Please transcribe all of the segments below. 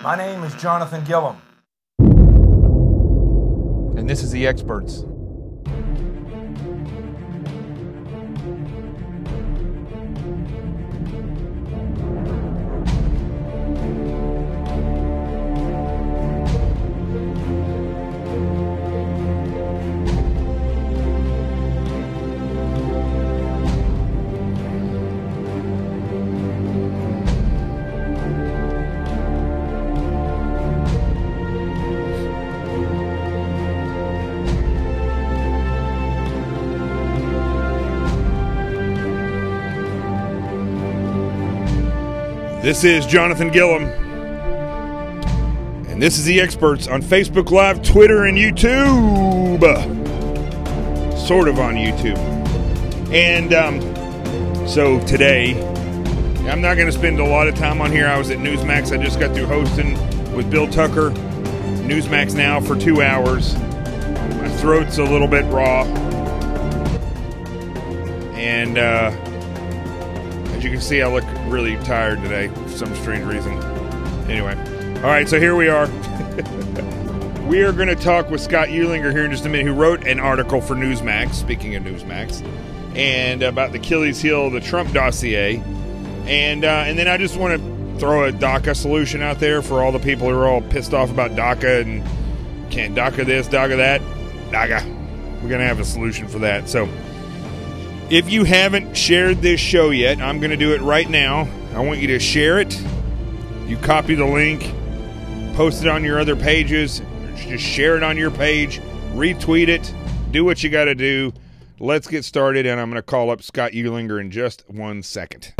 My name is Jonathan Gillum. And this is The Experts. This is Jonathan Gillum, and this is The Experts on Facebook Live, Twitter, and YouTube. Sort of on YouTube. And so today, I'm not going to spend a lot of time on here. I was at Newsmax. I just got through hosting with Bill Tucker, Newsmax Now, for 2 hours. My throat's a little bit raw. And as you can see, I look really tired today for some strange reason. Anyway, all right, so here we are. We are going to talk with Scott Uehlinger here in just a minute, who wrote an article for Newsmax, speaking of Newsmax, and about the Achilles heel, the Trump dossier. And then I just want to throw a DACA solution out there for all the people who are all pissed off about DACA and can't DACA this, DACA that. DACA. We're going to have a solution for that. So if you haven't shared this show yet, I'm going to do it right now. I want you to share it. You copy the link, post it on your other pages, just share it on your page, retweet it, do what you got to do. Let's get started, and I'm going to call up Scott Uehlinger in just 1 second.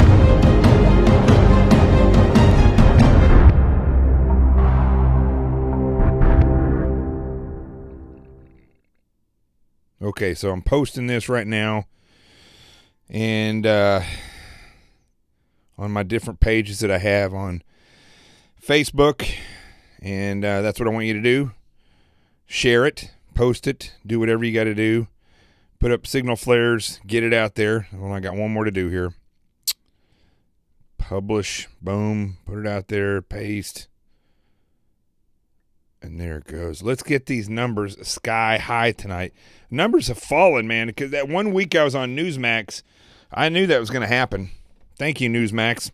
Okay, so I'm posting this right now. And on my different pages that I have on Facebook. And that's what I want you to do. Share it, post it, do whatever you got to do. Put up signal flares, get it out there. Well, I got one more to do here. Publish, boom, put it out there, paste. And there it goes. Let's get these numbers sky high tonight. Numbers have fallen, man, because that 1 week I was on Newsmax, I knew that was going to happen. Thank you, Newsmax.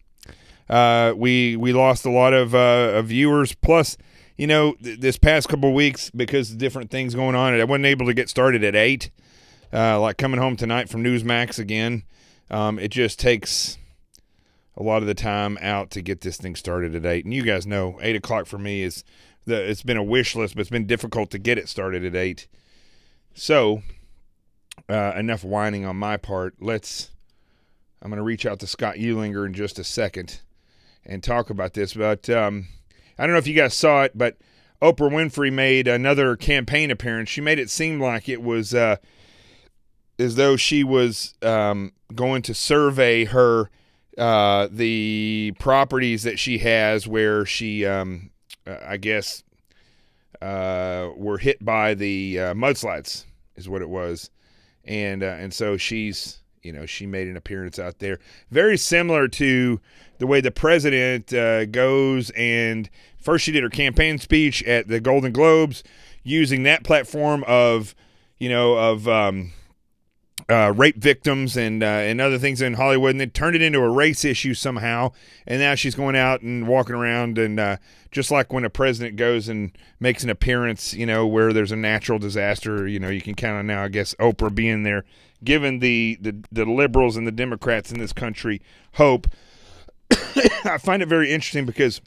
We lost a lot of viewers. Plus, you know, this past couple of weeks, because of different things going on, I wasn't able to get started at 8. Like coming home tonight from Newsmax again. It just takes a lot of the time out to get this thing started at 8. And you guys know, 8 o'clock for me is it's been a wish list, but it's been difficult to get it started at 8. So, enough whining on my part. I'm going to reach out to Scott Uehlinger in just a second and talk about this. But I don't know if you guys saw it, but Oprah Winfrey made another campaign appearance. She made it seem like it was as though she was going to survey her the properties that she has where she, I guess, were hit by the mudslides, is what it was. And so she's, you know, she made an appearance out there. Very similar to the way the president goes, and first she did her campaign speech at the Golden Globes using that platform of, you know, of rape victims and other things in Hollywood, and then turned it into a race issue somehow. And now she's going out and walking around, and just like when a president goes and makes an appearance, you know, where there's a natural disaster, you know, you can count on now, I guess, Oprah being there, giving the liberals and the Democrats in this country hope. I find it very interesting because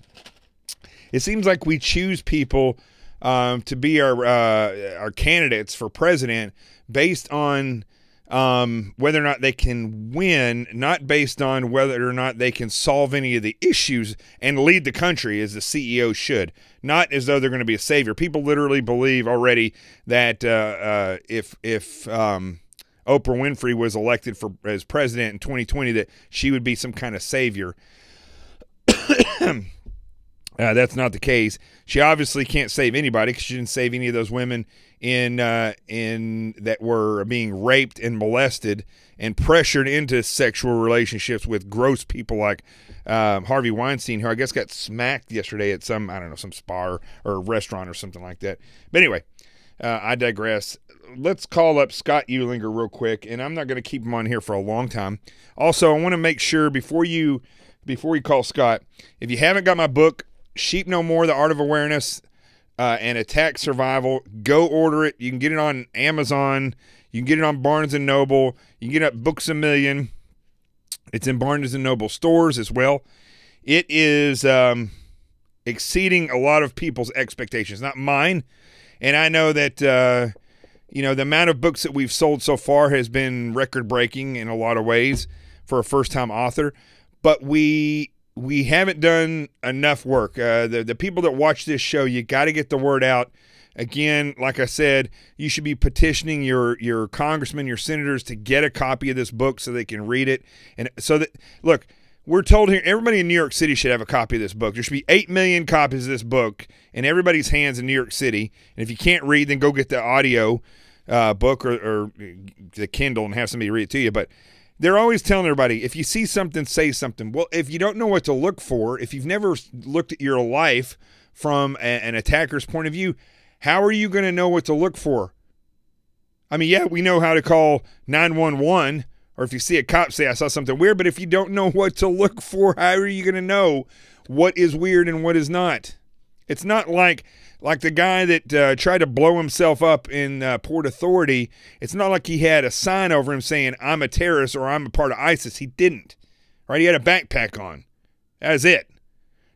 it seems like we choose people to be our candidates for president based on whether or not they can win, not based on whether or not they can solve any of the issues and lead the country as the CEO should. Not as though they're going to be a savior. People literally believe already that if Oprah Winfrey was elected as president in 2020, that she would be some kind of savior. That's not the case. She obviously can't save anybody because she didn't save any of those women in that were being raped and molested and pressured into sexual relationships with gross people like Harvey Weinstein, who I guess got smacked yesterday at some spa or restaurant or something like that. But anyway, I digress. Let's call up Scott Uehlinger real quick, and I'm not going to keep him on here for a long time. Also, I want to make sure before you call Scott, if you haven't got my book, Sheep No More, The Art of Awareness and Attack Survival, go order it. You can get it on Amazon. You can get it on Barnes & Noble. You can get it at Books A Million. It's in Barnes & Noble stores as well. It is exceeding a lot of people's expectations, not mine. And I know that, the amount of books that we've sold so far has been record-breaking in a lot of ways for a first-time author. But we haven't done enough work. The people that watch this show, you got to get the word out. Again, like I said, you should be petitioning your congressmen, your senators to get a copy of this book so they can read it. And so that, look, we're told here everybody in New York City should have a copy of this book. There should be 8 million copies of this book in everybody's hands in New York City. And if you can't read, then go get the audio book or the Kindle and have somebody read it to you. But they're always telling everybody, if you see something, say something. Well, if you don't know what to look for, if you've never looked at your life from an attacker's point of view, how are you going to know what to look for? I mean, yeah, we know how to call 911, or if you see a cop, say, I saw something weird. But if you don't know what to look for, how are you going to know what is weird and what is not? It's not like the guy that tried to blow himself up in Port Authority. It's not like he had a sign over him saying, I'm a terrorist or I'm a part of ISIS. He didn't. Right? He had a backpack on. That was it.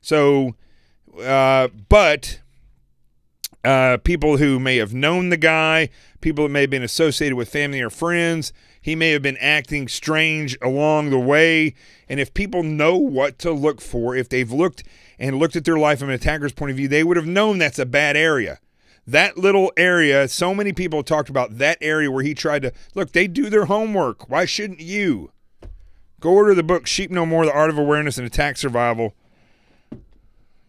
So, but people who may have known the guy, people that may have been associated with family or friends, he may have been acting strange along the way. And if people know what to look for, if they've looked at their life from an attacker's point of view, they would have known that's a bad area. That little area, so many people talked about that area where he tried to, look, they do their homework. Why shouldn't you? Go order the book, Sheep No More, The Art of Awareness and Attack Survival.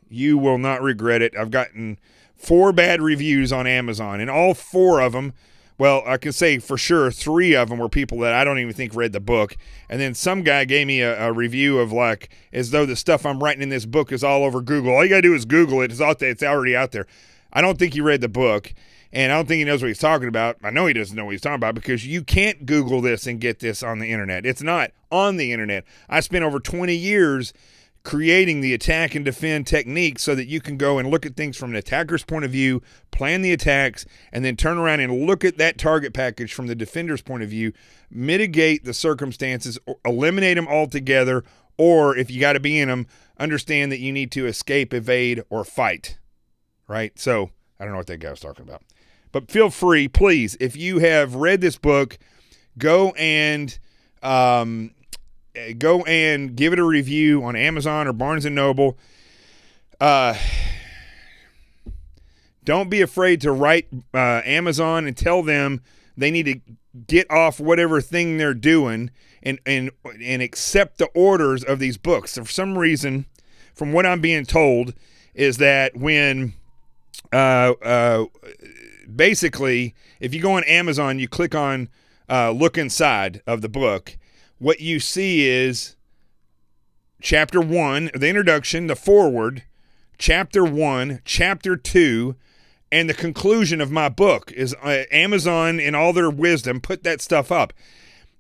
You will not regret it. I've gotten 4 bad reviews on Amazon, and all 4 of them, well, I can say for sure 3 of them were people that I don't even think read the book. And then some guy gave me a review of like, as though the stuff I'm writing in this book is all over Google. All you got to do is Google it. It's out there. It's already out there. I don't think he read the book, and I don't think he knows what he's talking about. I know he doesn't know what he's talking about because you can't Google this and get this on the internet. It's not on the internet. I spent over 20 years creating the attack and defend technique so that you can go and look at things from an attacker's point of view, plan the attacks, and then turn around and look at that target package from the defender's point of view, mitigate the circumstances, or eliminate them altogether, or if you got to be in them, understand that you need to escape, evade, or fight, right? So I don't know what that guy was talking about. But feel free, please, if you have read this book, go and give it a review on Amazon or Barnes & Noble. Don't be afraid to write Amazon and tell them they need to get off whatever thing they're doing and accept the orders of these books. So for some reason, from what I'm being told, is that when basically, if you go on Amazon, you click on look inside of the book, what you see is Chapter 1, the introduction, the foreword, Chapter 1, Chapter 2, and the conclusion of my book is Amazon, in all their wisdom, put that stuff up.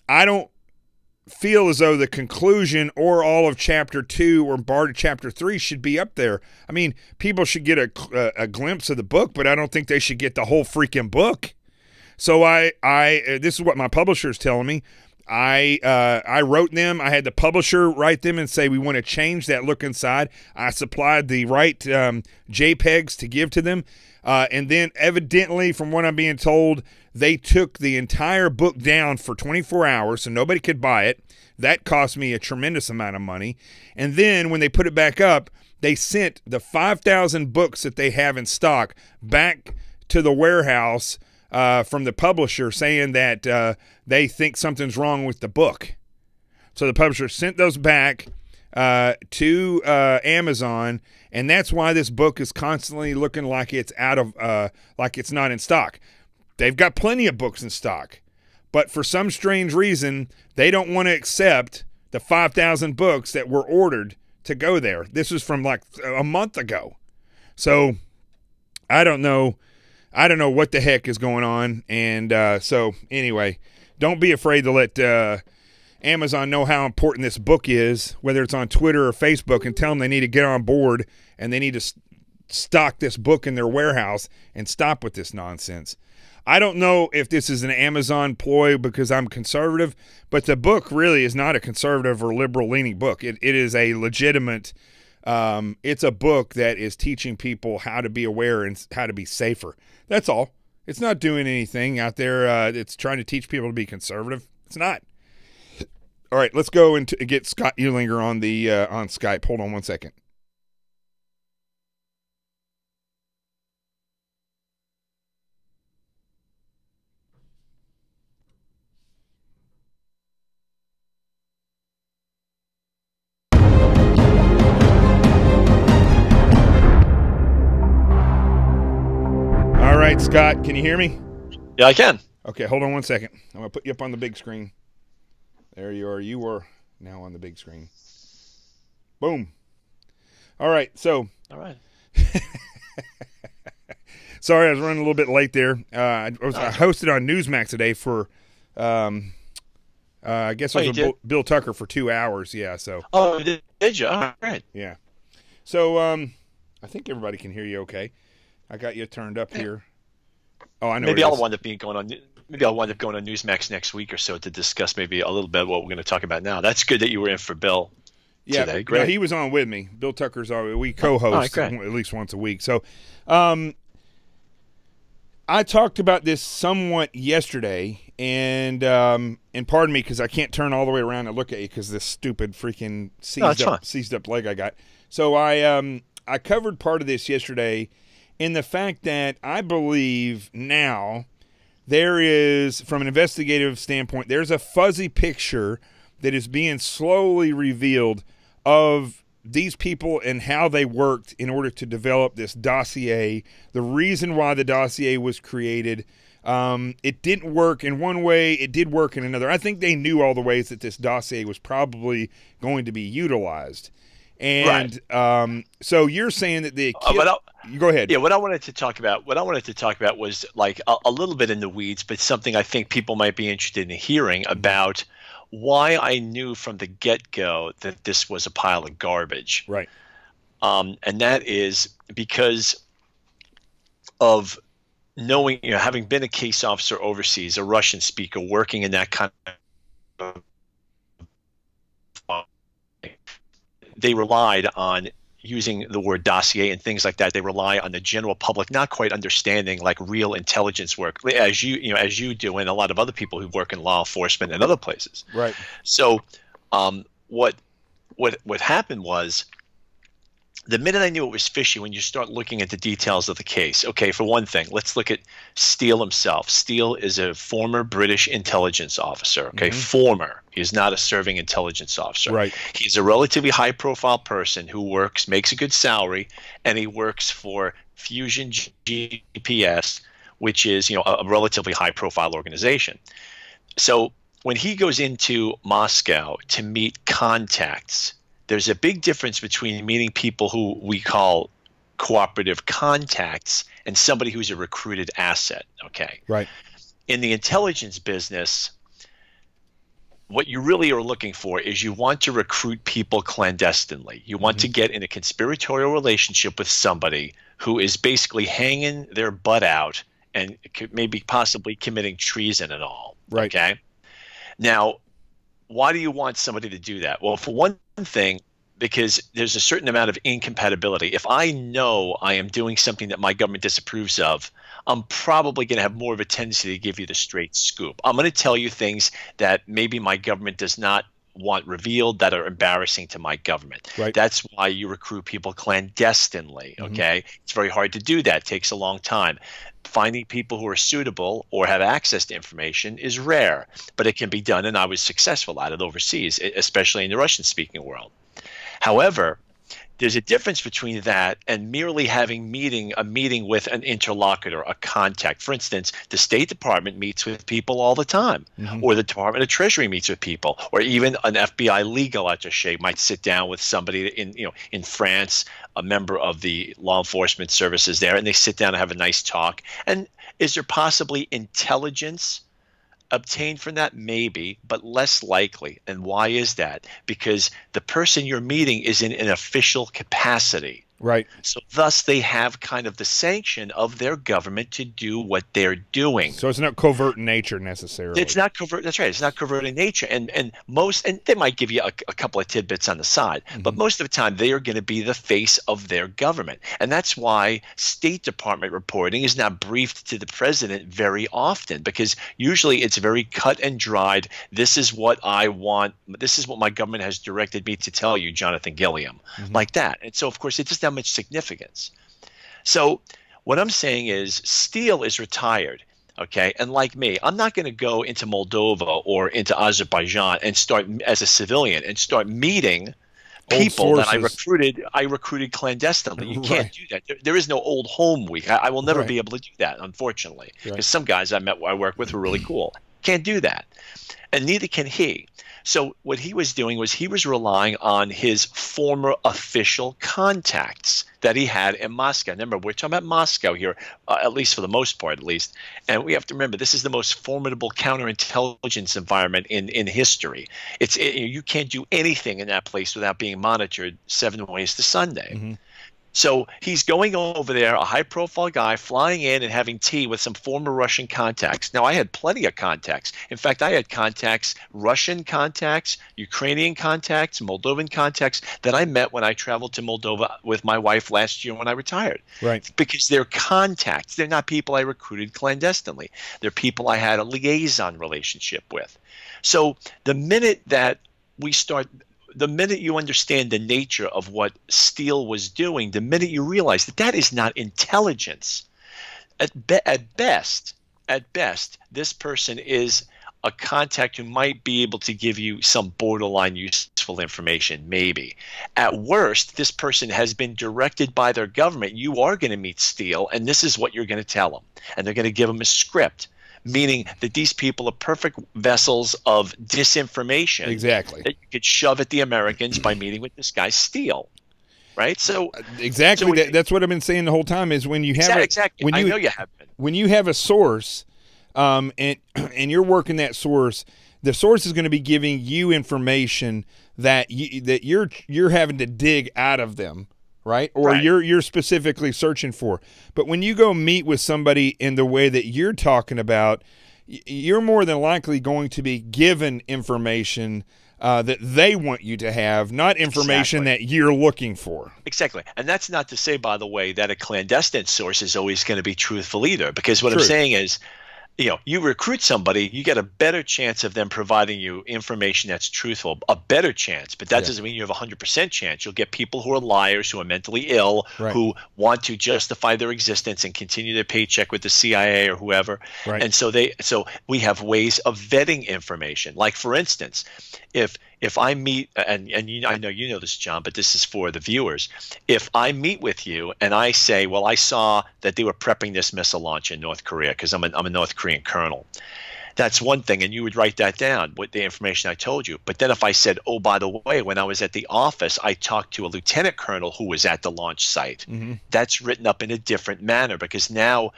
I don't feel as though the conclusion or all of Chapter 2 or part of Chapter 3 should be up there. I mean, people should get a glimpse of the book, but I don't think they should get the whole freaking book. So this is what my publisher is telling me. I wrote them. I had the publisher write them and say, we want to change that look inside. I supplied the right JPEGs to give to them. And then evidently, from what I'm being told, they took the entire book down for 24 hours so nobody could buy it. That cost me a tremendous amount of money. And then when they put it back up, they sent the 5,000 books that they have in stock back to the warehouse from the publisher, saying that they think something's wrong with the book. So the publisher sent those back. to Amazon, and that's why this book is constantly looking like it's like it's not in stock. They've got plenty of books in stock, but for some strange reason, they don't want to accept the 5,000 books that were ordered to go there. This was from like a month ago. So I don't know. I don't know what the heck is going on. And so anyway, don't be afraid to let Amazon know how important this book is, whether it's on Twitter or Facebook, and tell them they need to get on board and they need to stock this book in their warehouse and stop with this nonsense. I don't know if this is an Amazon ploy because I'm conservative, but the book really is not a conservative or liberal-leaning book. It is a legitimate it's a book that is teaching people how to be aware and how to be safer. That's all. It's not doing anything out there. It's trying to teach people to be conservative. It's not. All right, let's go and get Scott Uehlinger on the on Skype. Hold on one second. All right, Scott, can you hear me? Yeah, I can. Okay, hold on one second. I'm going to put you up on the big screen. There you are. You are now on the big screen. Boom. All right, so. All right. Sorry, I was running a little bit late there. I hosted on Newsmax today for, I guess it was Bill Tucker for 2 hours. Yeah, so. Oh, did you? All right. Yeah. So I think everybody can hear you okay. I got you turned up here. Oh, I know. Maybe I'll wind up going on. Maybe I'll wind up going on Newsmax next week or so to discuss maybe a little bit what we're going to talk about now. That's good that you were in for Bill. Yeah, today. Great. No, he was on with me. Bill Tucker's we co-host at least once a week. So, I talked about this somewhat yesterday, and pardon me because I can't turn all the way around and look at you because this stupid freaking seized up leg I got. So I covered part of this yesterday in the fact that I believe now there is, from an investigative standpoint, there's a fuzzy picture that is being slowly revealed of these people and how they worked in order to develop this dossier, the reason why the dossier was created. It didn't work in one way. It did work in another. I think they knew all the ways that this dossier was probably going to be utilized. And right. So you're saying that the you go ahead. Yeah, what I wanted to talk about was like a little bit in the weeds, but something I think people might be interested in hearing about why I knew from the get-go that this was a pile of garbage. Right. And that is because of knowing, having been a case officer overseas, a Russian speaker working in that kind of they relied on using the word dossier and things like that. They rely on the general public not quite understanding like real intelligence work, as you do, and a lot of other people who work in law enforcement and other places. Right. So, what happened was, the minute I knew it was fishy, when you start looking at the details of the case. Okay, for one thing, let's look at Steele himself. Steele is a former British intelligence officer. Okay, former. He is not a serving intelligence officer. Right. He's a relatively high-profile person who makes a good salary, and he works for Fusion GPS, which is a relatively high-profile organization. So when he goes into Moscow to meet contacts, there's a big difference between meeting people who we call cooperative contacts and somebody who's a recruited asset. Okay. Right. In the intelligence business, what you really are looking for is you want to recruit people clandestinely. You want to get in a conspiratorial relationship with somebody who is basically hanging their butt out and maybe possibly committing treason and all. Right. Okay. Now, why do you want somebody to do that? Well, for one thing, because there's a certain amount of incompatibility. If I know I am doing something that my government disapproves of, I'm probably going to have more of a tendency to give you the straight scoop. I'm going to tell you things that maybe my government does not want revealed, that are embarrassing to my government. Right. That's why you recruit people clandestinely. Okay. It's very hard to do that. It takes a long time. Finding people who are suitable or have access to information is rare, but it can be done, and I was successful at it overseas, especially in the Russian-speaking world. However, there's a difference between that and merely having a meeting with an interlocutor, a contact. For instance, the State Department meets with people all the time, or the Department of Treasury meets with people, or even an FBI legal attaché might sit down with somebody in France, a member of the law enforcement services there, and they sit down and have a nice talk. And is there possibly intelligence obtained from that? Maybe, but less likely. And why is that? Because the person you're meeting is in an official capacity. Right. So thus they have kind of the sanction of their government to do what they're doing. So it's not covert in nature necessarily. It's not covert. That's right. It's not covert in nature. And they might give you a couple of tidbits on the side, but most of the time they are going to be the face of their government. And that's why State Department reporting is not briefed to the president very often, because usually it's very cut and dried. This is what I want. This is what my government has directed me to tell you, Jonathan Gilliam, like that. And so, of course, it doesn't have much significance. So what I'm saying is Steele is retired, okay? And like me, I'm not going to go into Moldova or into Azerbaijan and start as a civilian and start meeting people that I recruited clandestinely. You can't do that. There is no old home week. I will never be able to do that, unfortunately, because some guys I work with were really cool. Can't do that. And neither can he. So what he was doing was he was relying on his former official contacts that he had in Moscow. Remember, we're talking about Moscow here, at least for the most part, at least. And we have to remember, this is the most formidable counterintelligence environment in history. You can't do anything in that place without being monitored 7 ways to Sunday. So he's going over there, a high-profile guy, flying in and having tea with some former Russian contacts. Now, I had plenty of contacts. In fact, I had contacts, Russian contacts, Ukrainian contacts, Moldovan contacts that I met when I traveled to Moldova with my wife last year when I retired. Right. Because they're contacts. They're not people I recruited clandestinely. They're people I had a liaison relationship with. So the minute that we start – the minute you understand the nature of what Steele was doing, the minute you realize that that is not intelligence. At best, this person is a contact who might be able to give you some borderline useful information, maybe. At worst, this person has been directed by their government. You are going to meet Steele, and this is what you're going to tell them. And they're going to give them a script, meaning that these people are perfect vessels of disinformation. Exactly. That you could shove at the Americans by meeting with this guy Steele. Right? So exactly. So that's what I've been saying the whole time is when you have exactly. I know you have been. When you have a source and you're working that source, the source is going to be giving you information that you're having to dig out of them. Right? Or you're specifically searching for. But when you go meet with somebody in the way that you're talking about, you're more than likely going to be given information that they want you to have, not information that you're looking for. Exactly. And that's not to say, by the way, that a clandestine source is always going to be truthful either. Because what I'm saying is, you recruit somebody, you get a better chance of them providing you information that's truthful, a better chance. But that doesn't mean you have a 100% chance. You'll get people who are liars, who are mentally ill, who want to justify their existence and continue their paycheck with the CIA or whoever. And so we have ways of vetting information. Like, for instance, if I meet, and I know you know this, John, but this is for the viewers. If I meet with you and I say, well, I saw that they were prepping this missile launch in North Korea because I'm a North Korean colonel. That's one thing, and you would write that down with the information I told you. But then if I said, oh, by the way, when I was at the office, I talked to a lieutenant colonel who was at the launch site. That's written up in a different manner because now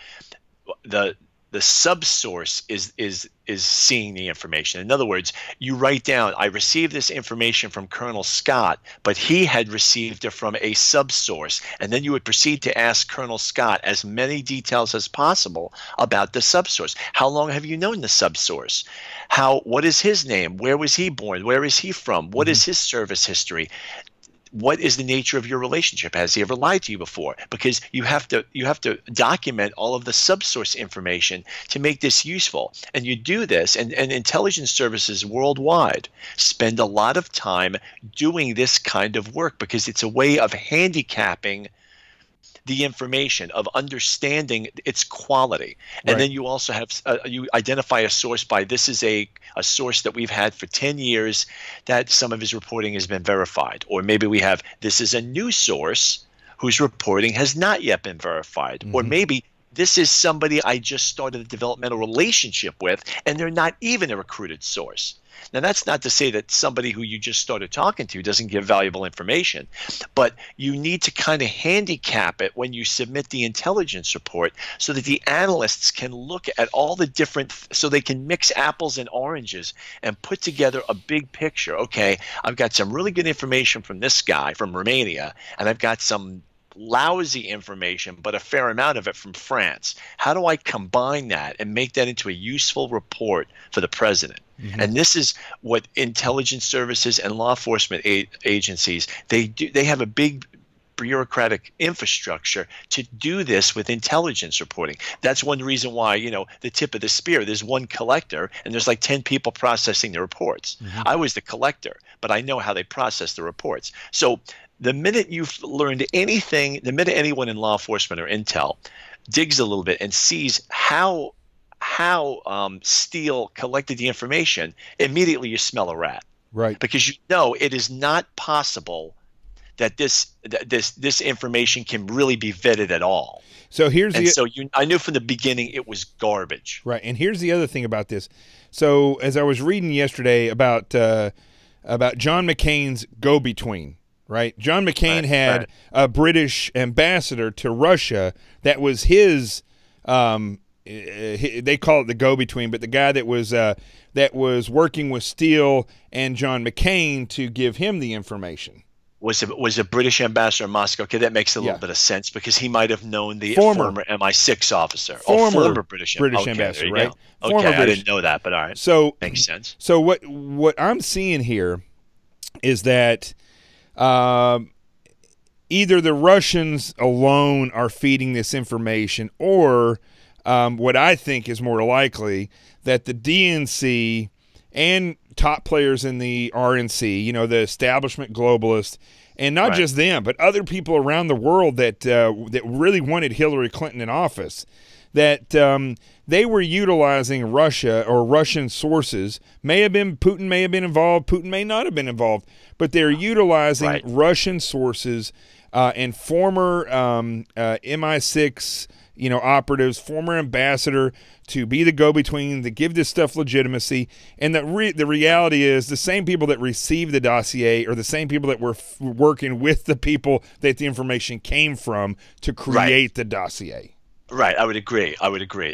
the subsource is seeing the information. In other words, you write down, I received this information from Colonel Scott, but he had received it from a subsource. And then you would proceed to ask Colonel Scott as many details as possible about the subsource. How long have you known the subsource? What is his name? Where was he born? Where is he from? What is his service history? What is the nature of your relationship? Has he ever lied to you before? Because you have to document all of the subsource information to make this useful. And you do this, and intelligence services worldwide spend a lot of time doing this kind of work because it's a way of handicapping the information, of understanding its quality. And Right. then you also have you identify a source by, this is a source that we've had for 10 years that some of his reporting has been verified. Or maybe we have, this is a new source whose reporting has not yet been verified. Or maybe this is somebody I just started a developmental relationship with, and they're not even a recruited source. Now, that's not to say that somebody who you just started talking to doesn't give valuable information, but you need to kind of handicap it when you submit the intelligence report so that the analysts can look at all the different, so they can mix apples and oranges and put together a big picture. Okay, I've got some really good information from this guy from Romania, and I've got some lousy information, but a fair amount of it from France. How do I combine that and make that into a useful report for the president? And this is what intelligence services and law enforcement agencies, they do. They have a big bureaucratic infrastructure to do this with intelligence reporting. That's one reason why, the tip of the spear, there's one collector and there's like 10 people processing the reports. I was the collector, but I know how they process the reports. So the minute you've learned anything, the minute anyone in law enforcement or intel digs a little bit and sees how Steele collected the information, immediately you smell a rat. Right. Because it is not possible that this information can really be vetted at all. So I knew from the beginning it was garbage. Right. And here's the other thing about this. So as I was reading yesterday about John McCain's go-between, right? John McCain had a British ambassador to Russia that was his they call it the go-between, but the guy that was working with Steele and John McCain to give him the information was a British ambassador in Moscow. Okay, that makes a little bit of sense because he might have known the former MI6 officer, former British ambassador, right? Okay, I didn't know that, but all right, so makes sense. So what I'm seeing here is that either the Russians alone are feeding this information, or what I think is more likely, that the DNC and top players in the RNC, the establishment globalists, and not just them, but other people around the world that really wanted Hillary Clinton in office, that they were utilizing Russia or Russian sources. Putin may have been involved, Putin may not have been involved, but they're utilizing Russian sources and former MI6 operatives, former ambassador, to be the go-between, to give this stuff legitimacy. And the reality is the same people that received the dossier are the same people that were working with the people that the information came from to create the dossier. Right, I would agree.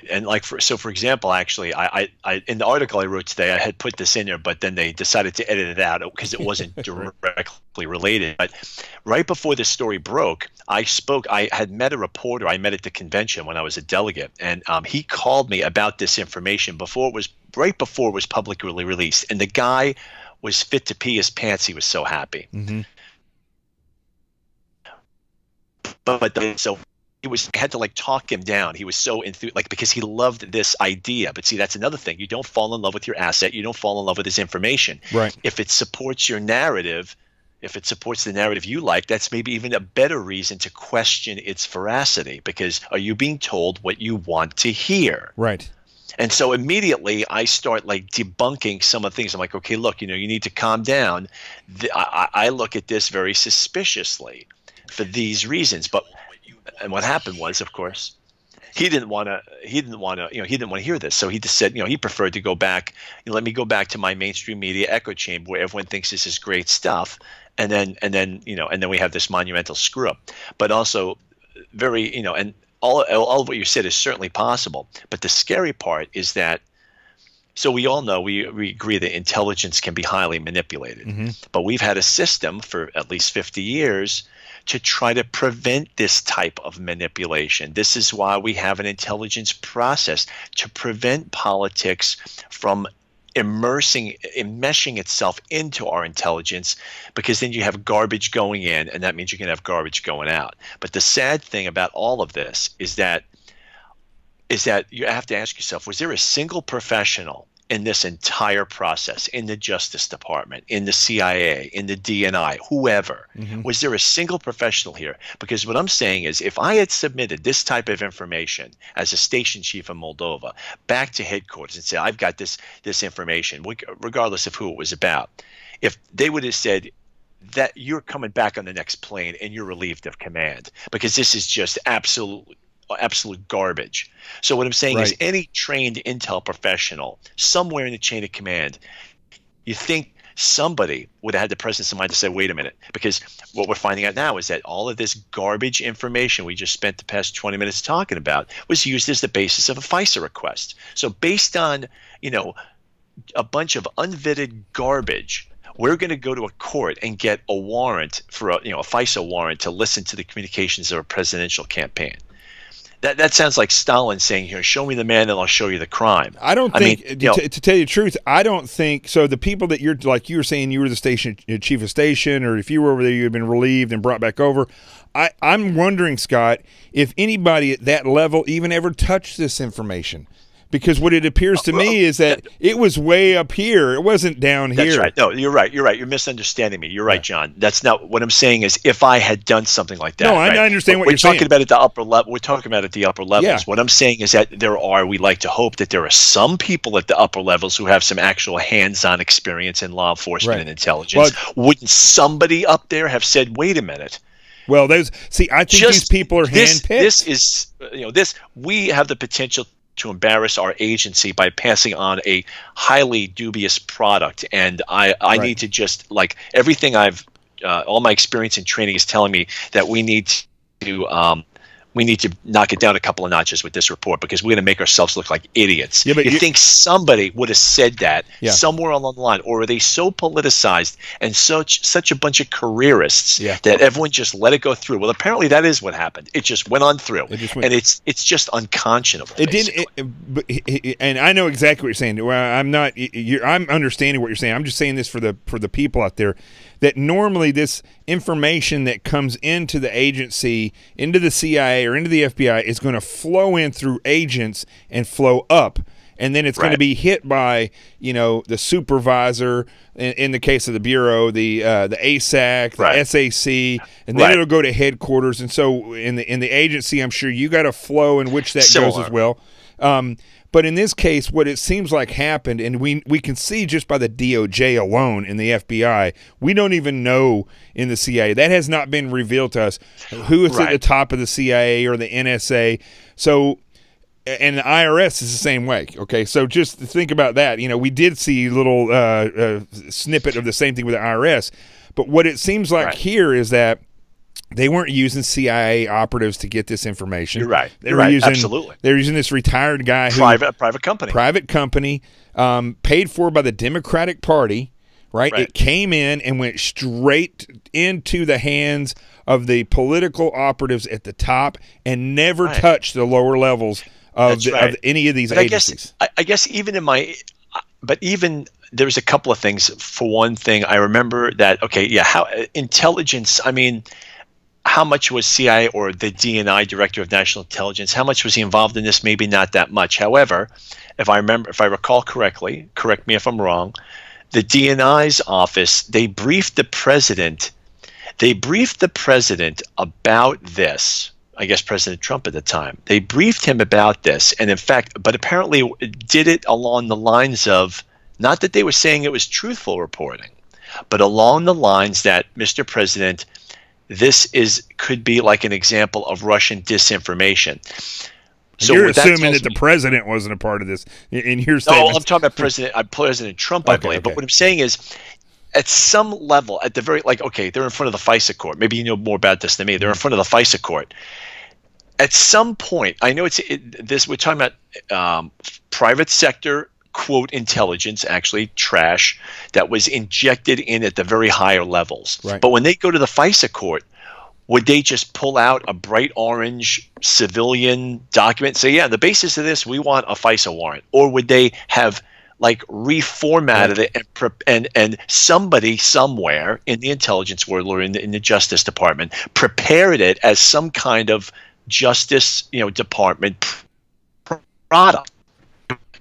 And for example, actually, I in the article I wrote today, I had put this in there, but then they decided to edit it out because it wasn't directly related. But right before this story broke, I had met a reporter I met at the convention when I was a delegate, and he called me about this information right before it was publicly released, and the guy was fit to pee his pants. He was so happy. I had to talk him down. He was so enthused, because he loved this idea. But see, that's another thing. You don't fall in love with your asset. You don't fall in love with his information. Right. If it supports your narrative, if it supports the narrative you like, that's maybe even a better reason to question its veracity, because are you being told what you want to hear? Right. And so immediately I start debunking some of the things. I'm like, okay, look, you need to calm down. I look at this very suspiciously for these reasons. And what happened was, of course, he didn't want to hear this. So he just said, he preferred to go back, let me go back to my mainstream media echo chamber where everyone thinks this is great stuff. And then we have this monumental screw up. But also and all of what you said is certainly possible. But the scary part is that, so we all know, we agree that intelligence can be highly manipulated. But we've had a system for at least 50 years to try to prevent this type of manipulation. This is why we have an intelligence process, to prevent politics from enmeshing itself into our intelligence, because then you have garbage going in, and that means you can have garbage going out. But the sad thing about all of this is that you have to ask yourself, was there a single professional in this entire process, in the Justice Department, in the CIA, in the DNI, whoever? Was there a single professional here? Because what I'm saying is, if I had submitted this type of information as a station chief in Moldova back to headquarters and said, I've got this information, regardless of who it was about, if they would have said that you're coming back on the next plane and you're relieved of command because this is just absolute garbage. So what I'm saying is, any trained intel professional somewhere in the chain of command, you think somebody would have had the presence of mind to say, wait a minute, because what we're finding out now is that all of this garbage information we just spent the past 20 minutes talking about was used as the basis of a FISA request. So based on, a bunch of unvetted garbage, we're going to go to a court and get a warrant for a FISA warrant to listen to the communications of a presidential campaign. That sounds like Stalin saying, here, show me the man and I'll show you the crime. I don't think, to tell you the truth, I don't think, so the people that you're, like you were saying, you were the station chief of station, or if you were over there, you had been relieved and brought back over. I'm wondering, Scott, if anybody at that level even ever touched this information. Because what it appears to me is that it was way up here. It wasn't down here. That's right. No, you're right. You're misunderstanding me. You're right, John. That's not what I'm saying. Is if I had done something like that. No, I understand what you're saying. We're talking about at the upper level. We're talking about at the upper levels. Yeah. What I'm saying is that we like to hope that there are some people at the upper levels who have some actual hands-on experience in law enforcement and intelligence. Well, wouldn't somebody up there have said, "Wait a minute"? Well, I think these people are handpicked. We have the potential to embarrass our agency by passing on a highly dubious product. And I need to just, like, everything all my experience and training is telling me that we need to knock it down a couple of notches with this report, because we're going to make ourselves look like idiots. Yeah, but you think somebody would have said that somewhere along the line, or are they so politicized and such a bunch of careerists that everyone just let it go through? Well, apparently that is what happened. It just went on through, and it's just unconscionable. It didn't, and I know exactly what you're saying. Well, I'm understanding what you're saying. I'm just saying this for the people out there, that normally this information that comes into the agency, into the CIA or into the FBI, is going to flow in through agents and flow up. And then it's going to be hit by, the supervisor, in the case of the Bureau, the ASAC, the SAC, and then it'll go to headquarters. And so in the agency, I'm sure you got a flow in which that goes as well. But in this case, what it seems like happened, and we can see just by the DOJ alone in the FBI, we don't even know in the CIA. That has not been revealed to us who is at the top of the CIA or the NSA. So, and the IRS is the same way. Okay, so just think about that. We did see a little snippet of the same thing with the IRS. But what it seems like here is that they weren't using CIA operatives to get this information. You're right. Absolutely. They were using this retired guy private company, paid for by the Democratic Party. Right? It came in and went straight into the hands of the political operatives at the top and never touched the lower levels of any of these agencies. I guess even even there's a couple of things. For one thing, I remember that. How intelligence? I mean, how much was CIA or the DNI, Director of National Intelligence, how much was he involved in this? Maybe not that much. However, if I recall correctly, correct me if I'm wrong, the DNI's office, they briefed the president about this. I guess President Trump at the time. They briefed him about this, and in fact, but apparently did it along the lines of, not that they were saying it was truthful reporting, but along the lines that, Mr. President, this could be like an example of Russian disinformation. So you're assuming that the president wasn't a part of this in your statement. No, I'm talking about President Trump, I believe. But what I'm saying is, at some level, at the very, they're in front of the FISA court. Maybe you know more about this than me. They're in front of the FISA court. At some point, I know we're talking about private sector, quote, intelligence, actually trash, that was injected in at the very higher levels. Right. But when they go to the FISA court, would they just pull out a bright orange civilian document and say, on the basis of this, we want a FISA warrant? Or would they have reformatted it and somebody somewhere in the intelligence world or in the Justice Department prepared it as some kind of Justice Department product?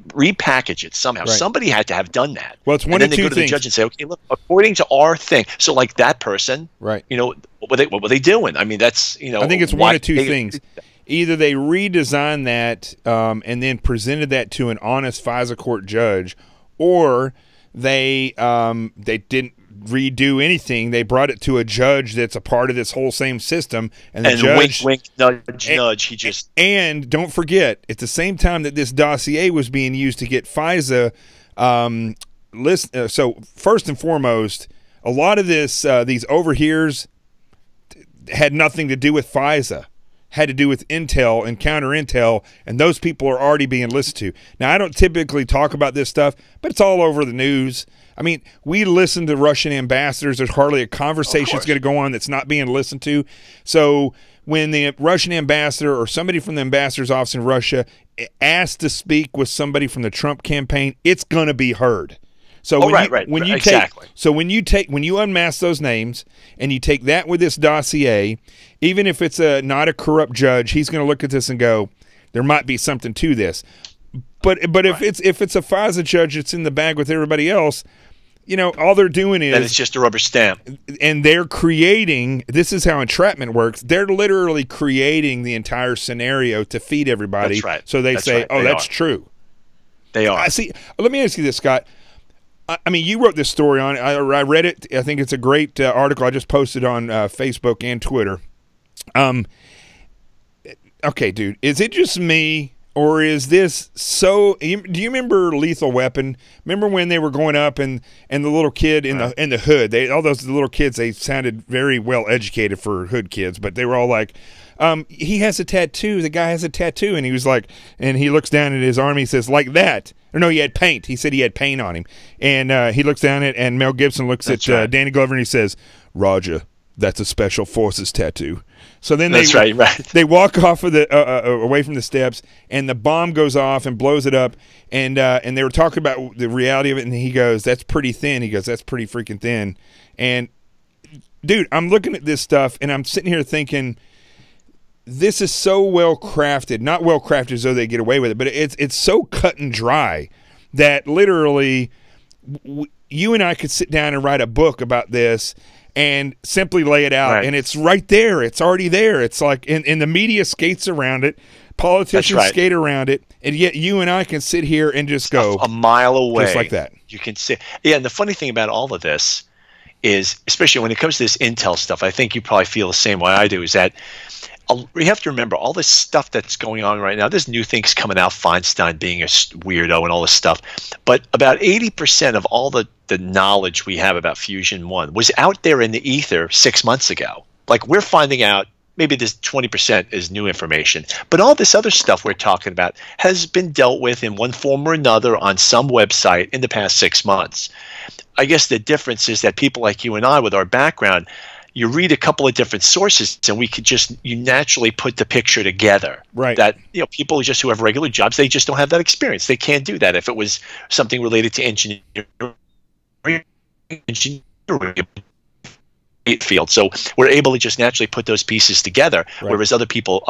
repackage it somehow. Right. Somebody had to have done that. Well, it's one and then of they two go to the things. judge and say, okay, look, according to our thing. So like that person, Right. you know, what were they doing? I mean, that's, you know, I think it's one of two things. Either they redesigned that and then presented that to an honest FISA court judge, or they didn't redo anything. They brought it to a judge that's a part of this whole same system, and the judge, wink, nudge. He just and don't forget, at the same time that this dossier was being used to get FISA, so first and foremost, a lot of these overhears had nothing to do with FISA. Had to do with intel and counter intel, and those people are already being listened to. Now, I don't typically talk about this stuff, but it's all over the news. I mean, we listen to Russian ambassadors. There's hardly a conversation that's going to go on that's not being listened to. So when the Russian ambassador or somebody from the ambassador's office in Russia asks to speak with somebody from the Trump campaign, it's going to be heard. So when you unmask those names and you take that with this dossier, even if it's not a corrupt judge, he's going to look at this and go, there might be something to this. But if it's a FISA judge that's in the bag with everybody else, you know, all they're doing is, and it's just a rubber stamp. And they're creating, this is how entrapment works. They're literally creating the entire scenario to feed everybody. That's right. So they say, right. oh, that's true. They are. I see. Let me ask you this, Scott. I mean, you wrote this story on it. I read it. I think it's a great article. I just posted on Facebook and Twitter. Okay, dude, is it just me, or is this so? Do you remember Lethal Weapon? Remember when they were going up and the little kid in the hood? All those little kids. They sounded very well educated for hood kids, but they were all like, he has a tattoo. The guy has a tattoo, and he was like, and he looks down at his arm. He says, like that. Or no, he had paint. He said he had paint on him. And he looks down at, and Mel Gibson looks at Danny Glover, and he says, Roger, that's a Special Forces tattoo. So then they walk off of the away from the steps, and the bomb goes off and blows it up. And they were talking about the reality of it, and he goes, that's pretty thin. He goes, that's pretty freaking thin. And, dude, I'm looking at this stuff, and I'm sitting here thinking, this is so well crafted, not well crafted as though they get away with it, but it's so cut and dry that literally you and I could sit down and write a book about this and simply lay it out, and it's right there. It's already there. It's like, and the media skates around it, politicians skate around it, and yet you and I can sit here and just go a mile away, just like that. You can see, yeah. And the funny thing about all of this is, especially when it comes to this intel stuff, I think you probably feel the same way I do. Is that we have to remember all this stuff that's going on right now. There's new things coming out, Feinstein being a weirdo and all this stuff. But about 80% of all the knowledge we have about Fusion 1 was out there in the ether 6 months ago. Like, we're finding out maybe this 20% is new information. But all this other stuff we're talking about has been dealt with in one form or another on some website in the past 6 months. I guess the difference is that people like you and I, with our background, you read a couple of different sources, and you naturally put the picture together. Right. That, people just who have regular jobs, they just don't have that experience. They can't do that. If it was something related to engineering field, so we're able to just naturally put those pieces together, whereas other people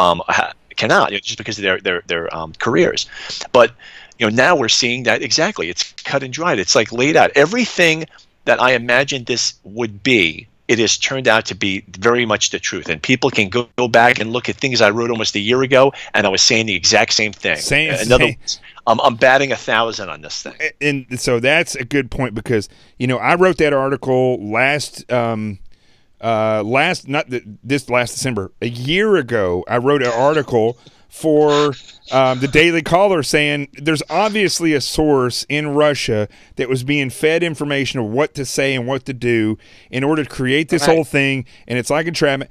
cannot, just because of their careers. But now we're seeing that exactly. It's cut and dried. It's like laid out. Everything that I imagined this would be, it has turned out to be very much the truth. And people can go back and look at things I wrote almost a year ago, and I was saying the exact same thing. In other words, I'm batting 1,000 on this thing. And so that's a good point, because, I wrote that article last December. A year ago, I wrote an article for the Daily Caller saying there's obviously a source in Russia that was being fed information of what to say and what to do in order to create this whole thing, and it's like entrapment.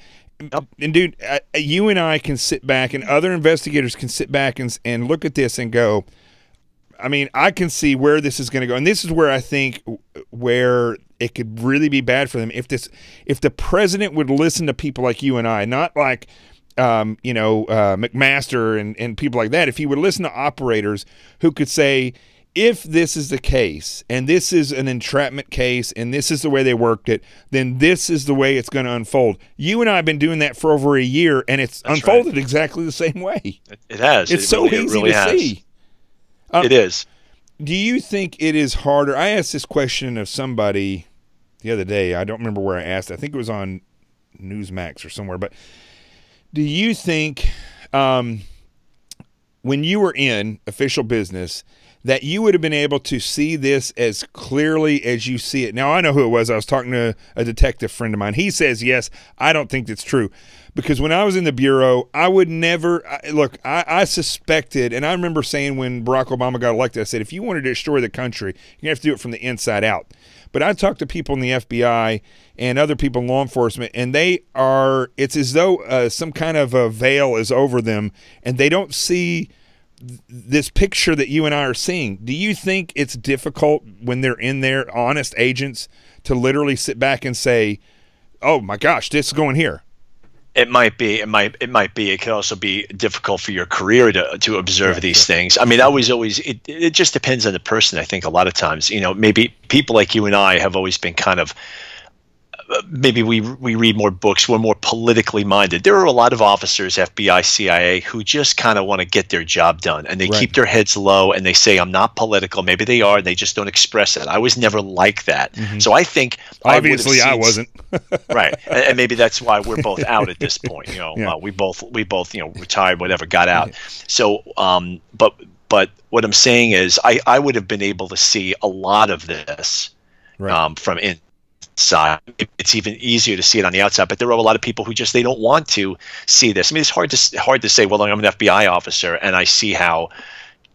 And dude, you and I can sit back, and other investigators can sit back and look at this and go, I mean, I can see where this is going to go, and this is where I think where it could really be bad for them if the president would listen to people like you and I, not like McMaster and people like that. If he would listen to operators who could say, if this is the case, and this is an entrapment case, and this is the way they worked it, then this is the way it's going to unfold. You and I have been doing that for over a year, and it's unfolded exactly the same way. It has. It's so easy to see. It is. Do you think it is harder? I asked this question of somebody the other day. I don't remember where I asked. I think it was on Newsmax or somewhere. But do you think when you were in official business that you would have been able to see this as clearly as you see it? Now, I know who it was. I was talking to a detective friend of mine. He says, yes, I don't think that's true. Because when I was in the Bureau, I would never – look, I suspected, and I remember saying when Barack Obama got elected, I said, if you want to destroy the country, you're going to have to do it from the inside out. But I talked to people in the FBI and other people in law enforcement, and they are – it's as though some kind of a veil is over them, and they don't see – this picture that you and I are seeing. Do you think it's difficult when they're in there, honest agents, to literally sit back and say, oh my gosh, this is going here? It might be. It might be. It could also be difficult for your career to observe these things. I mean, it just depends on the person. I think a lot of times, maybe people like you and I have always been kind of, maybe we read more books, we're more politically minded. There are a lot of officers, FBI, CIA, who just kind of want to get their job done, and they keep their heads low, and they say, I'm not political. Maybe they are, and they just don't express it. I was never like that. So I think obviously I wasn't. Right. And maybe that's why we're both out at this point. We both retired, whatever, got out. So but what I'm saying is I would have been able to see a lot of this from inside. It's even easier to see it on the outside, but there are a lot of people who they don't want to see this. I mean, it's hard to say, well, I'm an FBI officer and I see how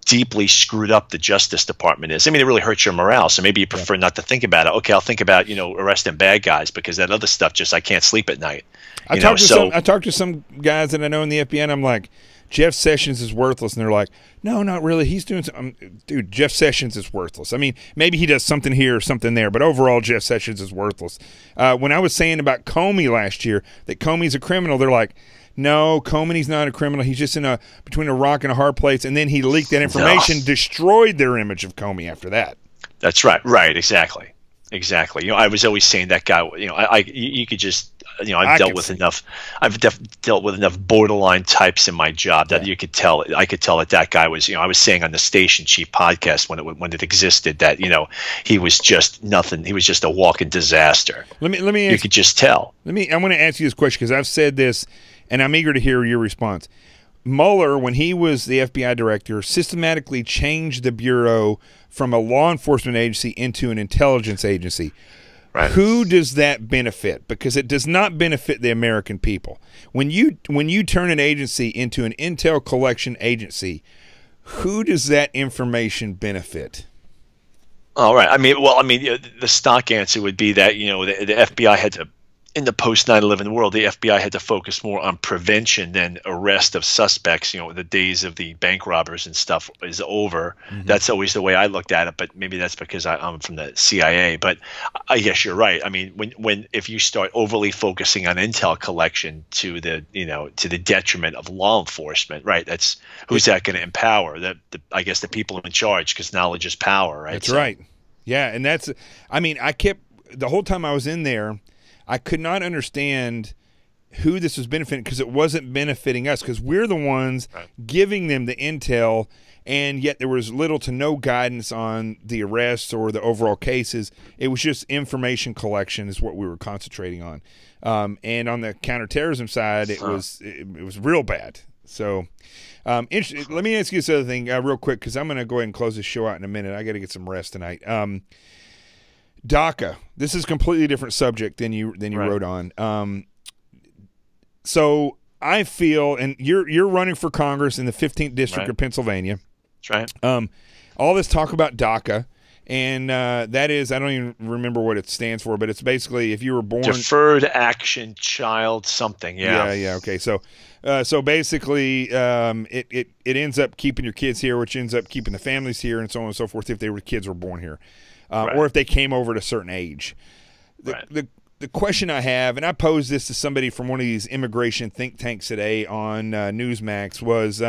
deeply screwed up the Justice Department is. I mean, it really hurts your morale. So maybe you prefer not to think about it. Okay, I'll think about, arresting bad guys, because that other stuff I can't sleep at night. I talked to some guys that I know in the FBI, and I'm like, Jeff Sessions is worthless. And they're like, no, not really. He's doing something. Dude, Jeff Sessions is worthless. I mean, maybe he does something here or something there, but overall, Jeff Sessions is worthless. When I was saying about Comey last year, that Comey's a criminal, they're like, no, Comey's not a criminal. He's just between a rock and a hard place. And then he leaked that information, destroyed their image of Comey after that. That's right. Right. Exactly. I was always saying that guy, you could just, I've dealt with enough borderline types in my job that you could tell. I could tell that guy was, I was saying on the Station Chief podcast when it existed that, he was just nothing. He was just a walking disaster. You could just tell. I want to ask you this question, because I've said this and I'm eager to hear your response. Mueller, when he was the FBI director, systematically changed the Bureau from a law enforcement agency into an intelligence agency. Right. Who does that benefit? Because it does not benefit the American people. When you turn an agency into an intel collection agency, who does that information benefit? All right. The stock answer would be that, the FBI had to, in the post 9/11 world, the FBI had to focus more on prevention than arrest of suspects. The days of the bank robbers and stuff is over. Mm-hmm. That's always the way I looked at it, but maybe that's because I'm from the CIA. But I guess you're right. I mean, if you start overly focusing on intel collection to the detriment of law enforcement, right? Who's that going to empower? I guess the people in charge, because knowledge is power, right? That's right. Yeah, and the whole time I was in there, I could not understand who this was benefiting, because it wasn't benefiting us, because we're the ones giving them the intel, and yet there was little to no guidance on the arrests or the overall cases. It was just information collection is what we were concentrating on. And on the counterterrorism side, it was real bad. So let me ask you this other thing real quick, because I'm going to go ahead and close this show out in a minute. I got to get some rest tonight. DACA. This is a completely different subject than you wrote on. So I feel, and you're running for Congress in the 15th District of Pennsylvania. That's right. All this talk about DACA, and that is, I don't even remember what it stands for, but it's basically if you were born Deferred Action Child something. Yeah. Yeah. Okay. So basically, it ends up keeping your kids here, which ends up keeping the families here, and so on and so forth. If kids were born here. Or if they came over at a certain age. The question I have, and I posed this to somebody from one of these immigration think tanks today on Newsmax, was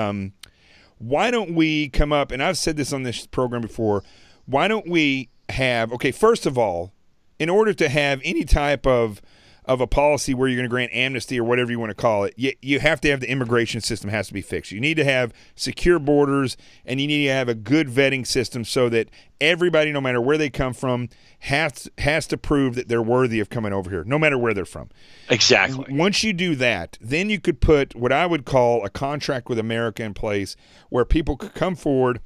why don't we come up, and I've said this on this program before, why don't we have, first of all, in order to have any type of of a policy where you're going to grant amnesty or whatever you want to call it, you have to have the immigration system has to be fixed. You need to have secure borders, and you need to have a good vetting system so that everybody, no matter where they come from, has to prove that they're worthy of coming over here, no matter where they're from. Exactly. Once you do that, then you could put what I would call a contract with America in place where people could come forward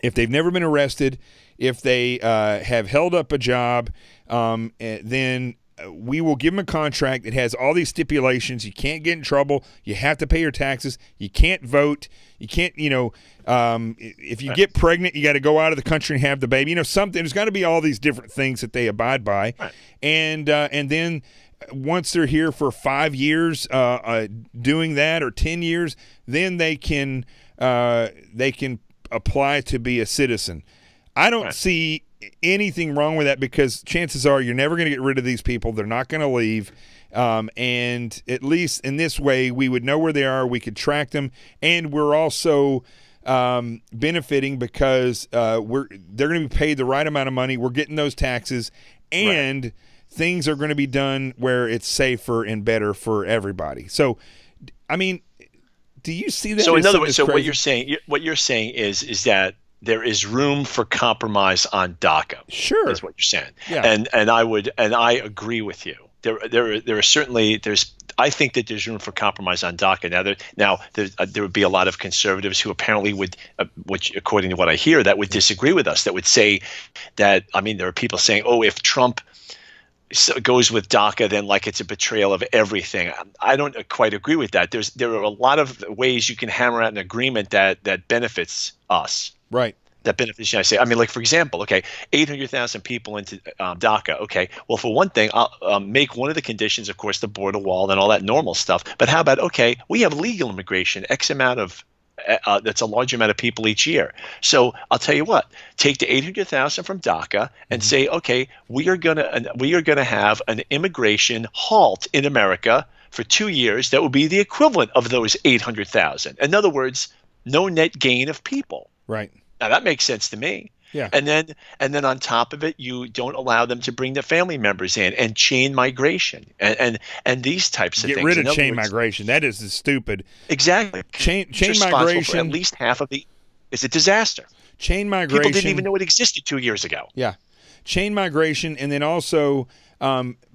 if they've never been arrested, if they have held up a job, then we will give them a contract. It has all these stipulations. You can't get in trouble. You have to pay your taxes. You can't vote. You can't, if you get pregnant, you got to go out of the country and have the baby. Something. There's got to be all these different things that they abide by. Right. And then once they're here for 5 years doing that, or 10 years, then they can apply to be a citizen. I don't see anything wrong with that, because chances are you're never going to get rid of these people. They're not going to leave. And at least in this way, we would know where they are. We could track them. And we're also benefiting because they're going to be paid the right amount of money. We're getting those taxes, and things are going to be done where it's safer and better for everybody. So, I mean, do you see that? So in other words, so what you're saying is that there is room for compromise on DACA. Sure, is what you're saying. Yeah. And I agree with you. There are certainly I think that there's room for compromise on DACA. Now there would be a lot of conservatives who apparently would, which according to what I hear, that would disagree with us. That would say that, I mean, there are people saying, oh, if Trump goes with DACA, then like it's a betrayal of everything. I don't quite agree with that. There are a lot of ways you can hammer out an agreement that benefits us. Right. That benefits the United States. I mean, like, for example, okay, 800,000 people into DACA. Okay, well, for one thing, I'll make one of the conditions, of course, the border wall and all that normal stuff. But how about, okay, we have legal immigration, X amount of that's a large amount of people each year. So I'll tell you what, take the 800,000 from DACA and say, okay, we are gonna have an immigration halt in America for 2 years. That would be the equivalent of those 800,000. In other words, no net gain of people. Right. Now that makes sense to me. Yeah. And then on top of it, you don't allow them to bring their family members in, and chain migration and these types of things. Get rid of chain migration. That is stupid. Exactly. Chain migration. For at least half of is a disaster. Chain migration. People didn't even know it existed 2 years ago. Yeah. Chain migration, and then also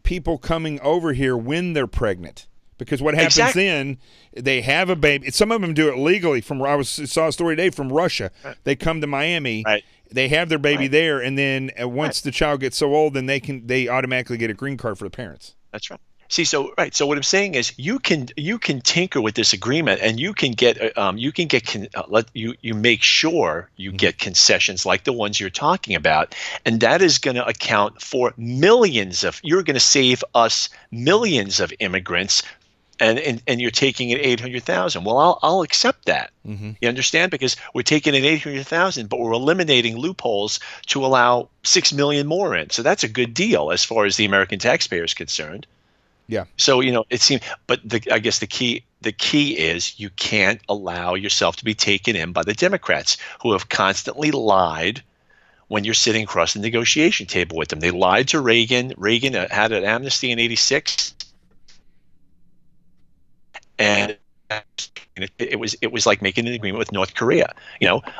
people coming over here when they're pregnant. Because what happens then, they have a baby. Some of them do it legally. I saw a story today from Russia. Right. They come to Miami. Right. They have their baby there, and then once the child gets so old, then they automatically get a green card for the parents. That's right. See, so what I'm saying is you can tinker with this agreement, and you make sure you get concessions like the ones you're talking about, and that is going to account for you're going to save us millions of immigrants. And you're taking it 800,000. Well, I'll accept that. Mm-hmm. You understand? Because we're taking it 800,000, but we're eliminating loopholes to allow 6 million more in. So that's a good deal as far as the American taxpayer is concerned. Yeah. So it seems, but I guess the key is you can't allow yourself to be taken in by the Democrats, who have constantly lied when you're sitting across the negotiation table with them. They lied to Reagan. Reagan had an amnesty in '86. And it was like making an agreement with North Korea.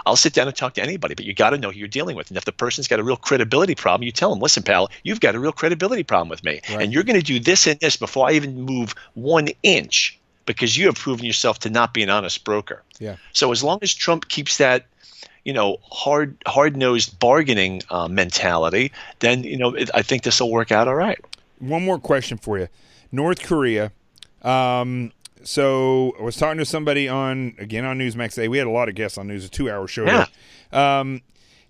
I'll sit down and talk to anybody, but you got to know who you're dealing with. And if the person's got a real credibility problem, you tell them, listen, pal, you've got a real credibility problem with me. Right. And you're going to do this and this before I even move 1 inch, because you have proven yourself to not be an honest broker. Yeah. So as long as Trump keeps that, hard-nosed bargaining mentality, then, I think this will work out all right. One more question for you. North Korea. So I was talking to somebody on Newsmax today. We had a lot of guests on News, a 2-hour show. Yeah.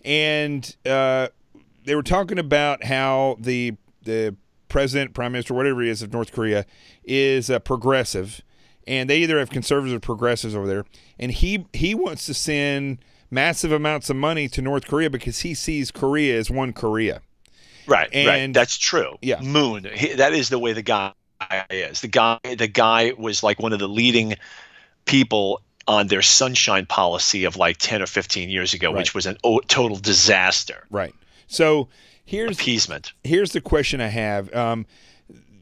And they were talking about how the president, prime minister, whatever he is of North Korea is progressive, and they either have conservatives or progressives over there. And he wants to send massive amounts of money to North Korea because he sees Korea as one Korea. Right. Right. That's true. Yeah. Moon. That is the way the guy is. The guy was like one of the leading people on their sunshine policy of like 10 or 15 years ago, right, which was a total disaster. Right. So here's appeasement. Here's the question I have.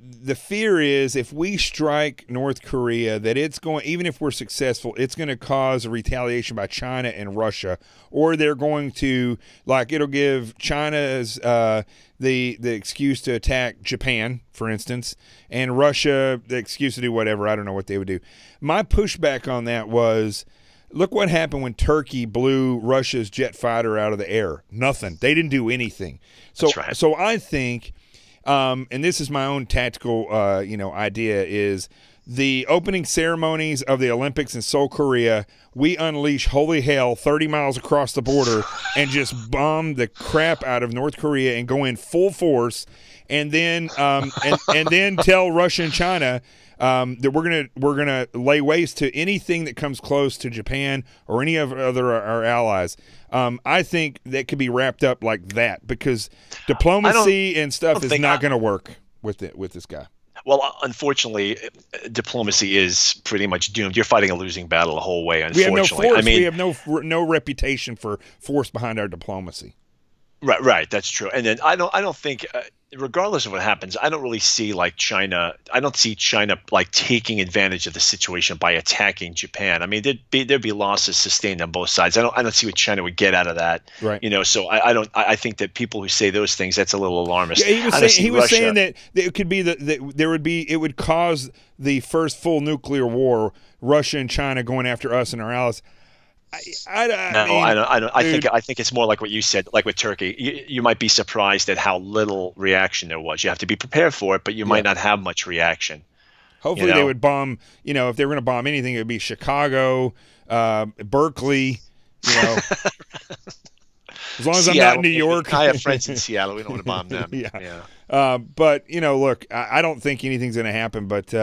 the fear is if we strike North Korea, that it's going, even if we're successful, it's going to cause a retaliation by China and Russia, or they're going to, like, it'll give China's the excuse to attack Japan, for instance, and Russia the excuse to do whatever. I don't know what they would do. My pushback on that was, look what happened when Turkey blew Russia's jet fighter out of the air. Nothing. They didn't do anything. So, That's right. So I think, and this is my own tactical, idea, is the opening ceremonies of the Olympics in Seoul, Korea, we unleash holy hell 30 miles across the border and just bomb the crap out of North Korea and go in full force, and then and then tell Russia and China that we're gonna lay waste to anything that comes close to Japan or any of our allies. I think that could be wrapped up like that, because diplomacy and stuff is not going to work with this guy. Well, unfortunately, diplomacy is pretty much doomed. You're fighting a losing battle the whole way. Unfortunately, we have no reputation for force behind our diplomacy. Right. That's true. And then I don't think, regardless of what happens, I don't really see China. I don't see China taking advantage of the situation by attacking Japan. I mean, there'd be losses sustained on both sides. I don't see what China would get out of that. Right. So I think that people who say those things, that's a little alarmist. Yeah, he was saying that it could be it would cause the first full nuclear war, Russia and China going after us and our allies. I think it's more like what you said, like with Turkey. You might be surprised at how little reaction there was. You have to be prepared for it, but you might not have much reaction. Hopefully they would bomb, if they were going to bomb anything, it would be Chicago, Berkeley, As long as Seattle, I'm not in New York. I have friends in Seattle. We don't want to bomb them. Yeah. But, look, I don't think anything's going to happen, but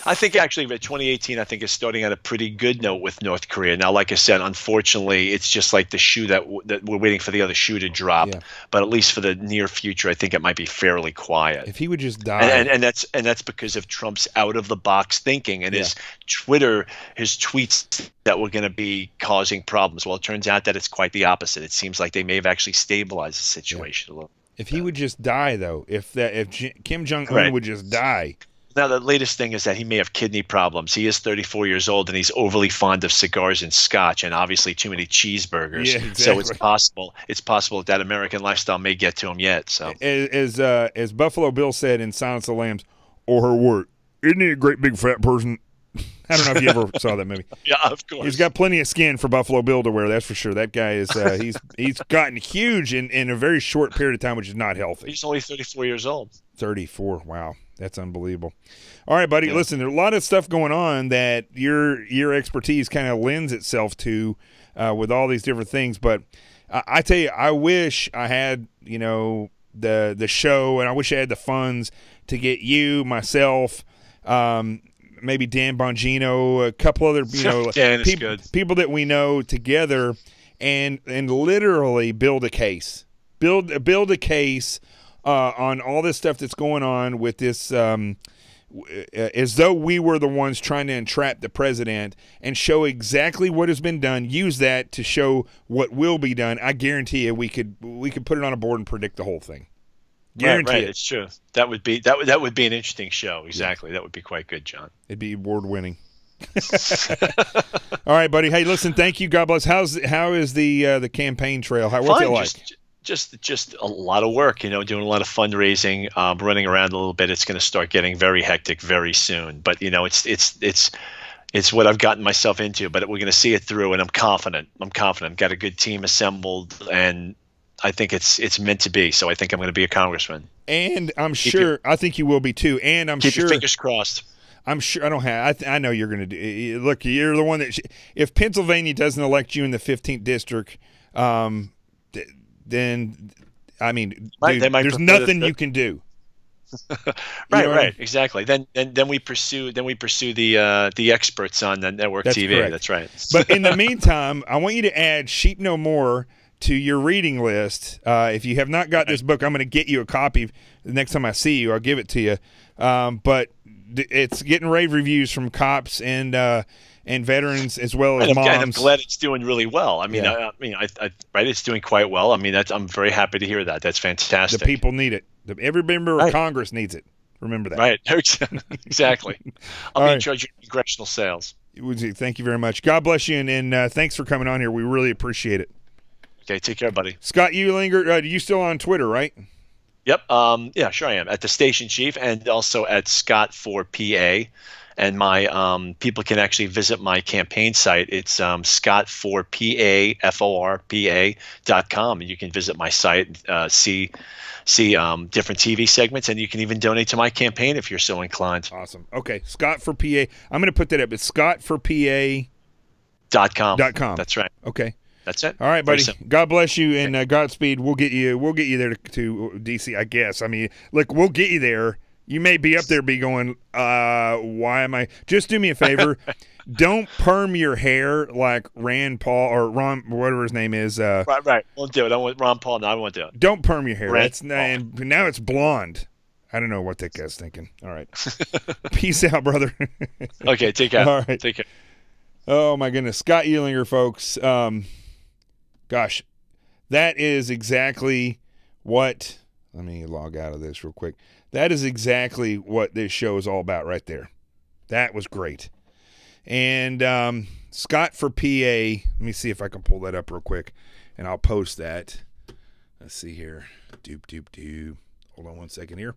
I think actually 2018, I think, is starting on a pretty good note with North Korea. Now, like I said, unfortunately, it's just like the shoe that we're waiting for the other shoe to drop. Yeah. But at least for the near future, I think it might be fairly quiet. If he would just die, and that's because of Trump's out of the box thinking and his tweets that were going to be causing problems. Well, it turns out that it's quite the opposite. It seems like they may have actually stabilized the situation a little. If he would just die, though, if Kim Jong-un would just die. Now, the latest thing is that he may have kidney problems. He is 34 years old, and he's overly fond of cigars and scotch, and obviously too many cheeseburgers. Yeah, exactly. So it's possible that American lifestyle may get to him yet. So, as Buffalo Bill said in Silence of the Lambs, or her word, isn't he a great big fat person? I don't know if you ever saw that movie. Yeah, of course. He's got plenty of skin for Buffalo Bill to wear, that's for sure. That guy is he's gotten huge in a very short period of time, which is not healthy. He's only 34 years old. 34, wow. That's unbelievable. All right, buddy. Yeah. Listen, there's a lot of stuff going on that your expertise kind of lends itself to with all these different things. But I tell you, I wish I had the show, and I wish I had the funds to get you, myself, maybe Dan Bongino, a couple other people that we know together, and literally build a case, build a case. On all this stuff that's going on with this, as though we were the ones trying to entrap the president, and show exactly what has been done. Use that to show what will be done. I guarantee you, we could put it on a board and predict the whole thing. Guarantee right. it. It's true. That would be an interesting show. Exactly. Yeah. That would be quite good, John. It'd be award winning. All right, buddy. Hey, listen. Thank you. God bless. How is the campaign trail? What's it like? Just a lot of work, doing a lot of fundraising, running around a little bit. It's going to start getting very hectic very soon. But it's what I've gotten myself into. But we're going to see it through, and I'm confident. I've got a good team assembled, and I think it's meant to be. So I think I'm going to be a congressman. And I'm sure I think you will be too. And I'm keep sure. Your fingers crossed. I'm sure I don't have. I know you're going to do. Look, you're the one that. If Pennsylvania doesn't elect you in the 15th district, then I mean, dude, there's nothing you can do. Right, exactly. Then we pursue the experts on the network TV. Correct. That's right. But in the meantime, I want you to add Sheep No More to your reading list. If you have not got this book, I'm going to get you a copy the next time I see you. I'll give it to you. But it's getting rave reviews from cops and veterans as well as moms. And I'm glad it's doing really well. I mean, it's doing quite well. I mean, I'm very happy to hear that. That's fantastic. The people need it. Every member of Congress needs it. Remember that. Right. Exactly. I'll be right. in charge of congressional sales. Thank you very much. God bless you, and thanks for coming on here. We really appreciate it. Okay, take care, buddy. Scott Uehlinger, you still on Twitter, right? Yep. Yeah, sure I am. At the station chief and also at Scott for PA. And my people can actually visit my campaign site. It's scottforpa.com. And you can visit my site, see different TV segments, and you can even donate to my campaign if you're so inclined. Awesome. Okay, Scott for PA. I'm going to put that up. It's scottforpa.com. That's right. Okay. That's it. All right, buddy. God bless you, and Godspeed. We'll get you there to DC, I guess. I mean, look, we'll get you there. You may be up there, be going, why am I? Just do me a favor. Don't perm your hair like Rand Paul or Ron, whatever his name is. Right. Won't do it. I want Ron Paul. No, I won't do it. Don't perm your hair. And now it's blonde. I don't know what that guy's thinking. All right. Peace out, brother. Okay, take care. All right. Take care. Oh, my goodness. Scott Uehlinger, folks. Gosh, that is exactly what – let me log out of this real quick. That is exactly what this show is all about right there. That was great. And Scott for PA, let me see if I can pull that up real quick, and I'll post that. Let's see here. Doop. Hold on one second here.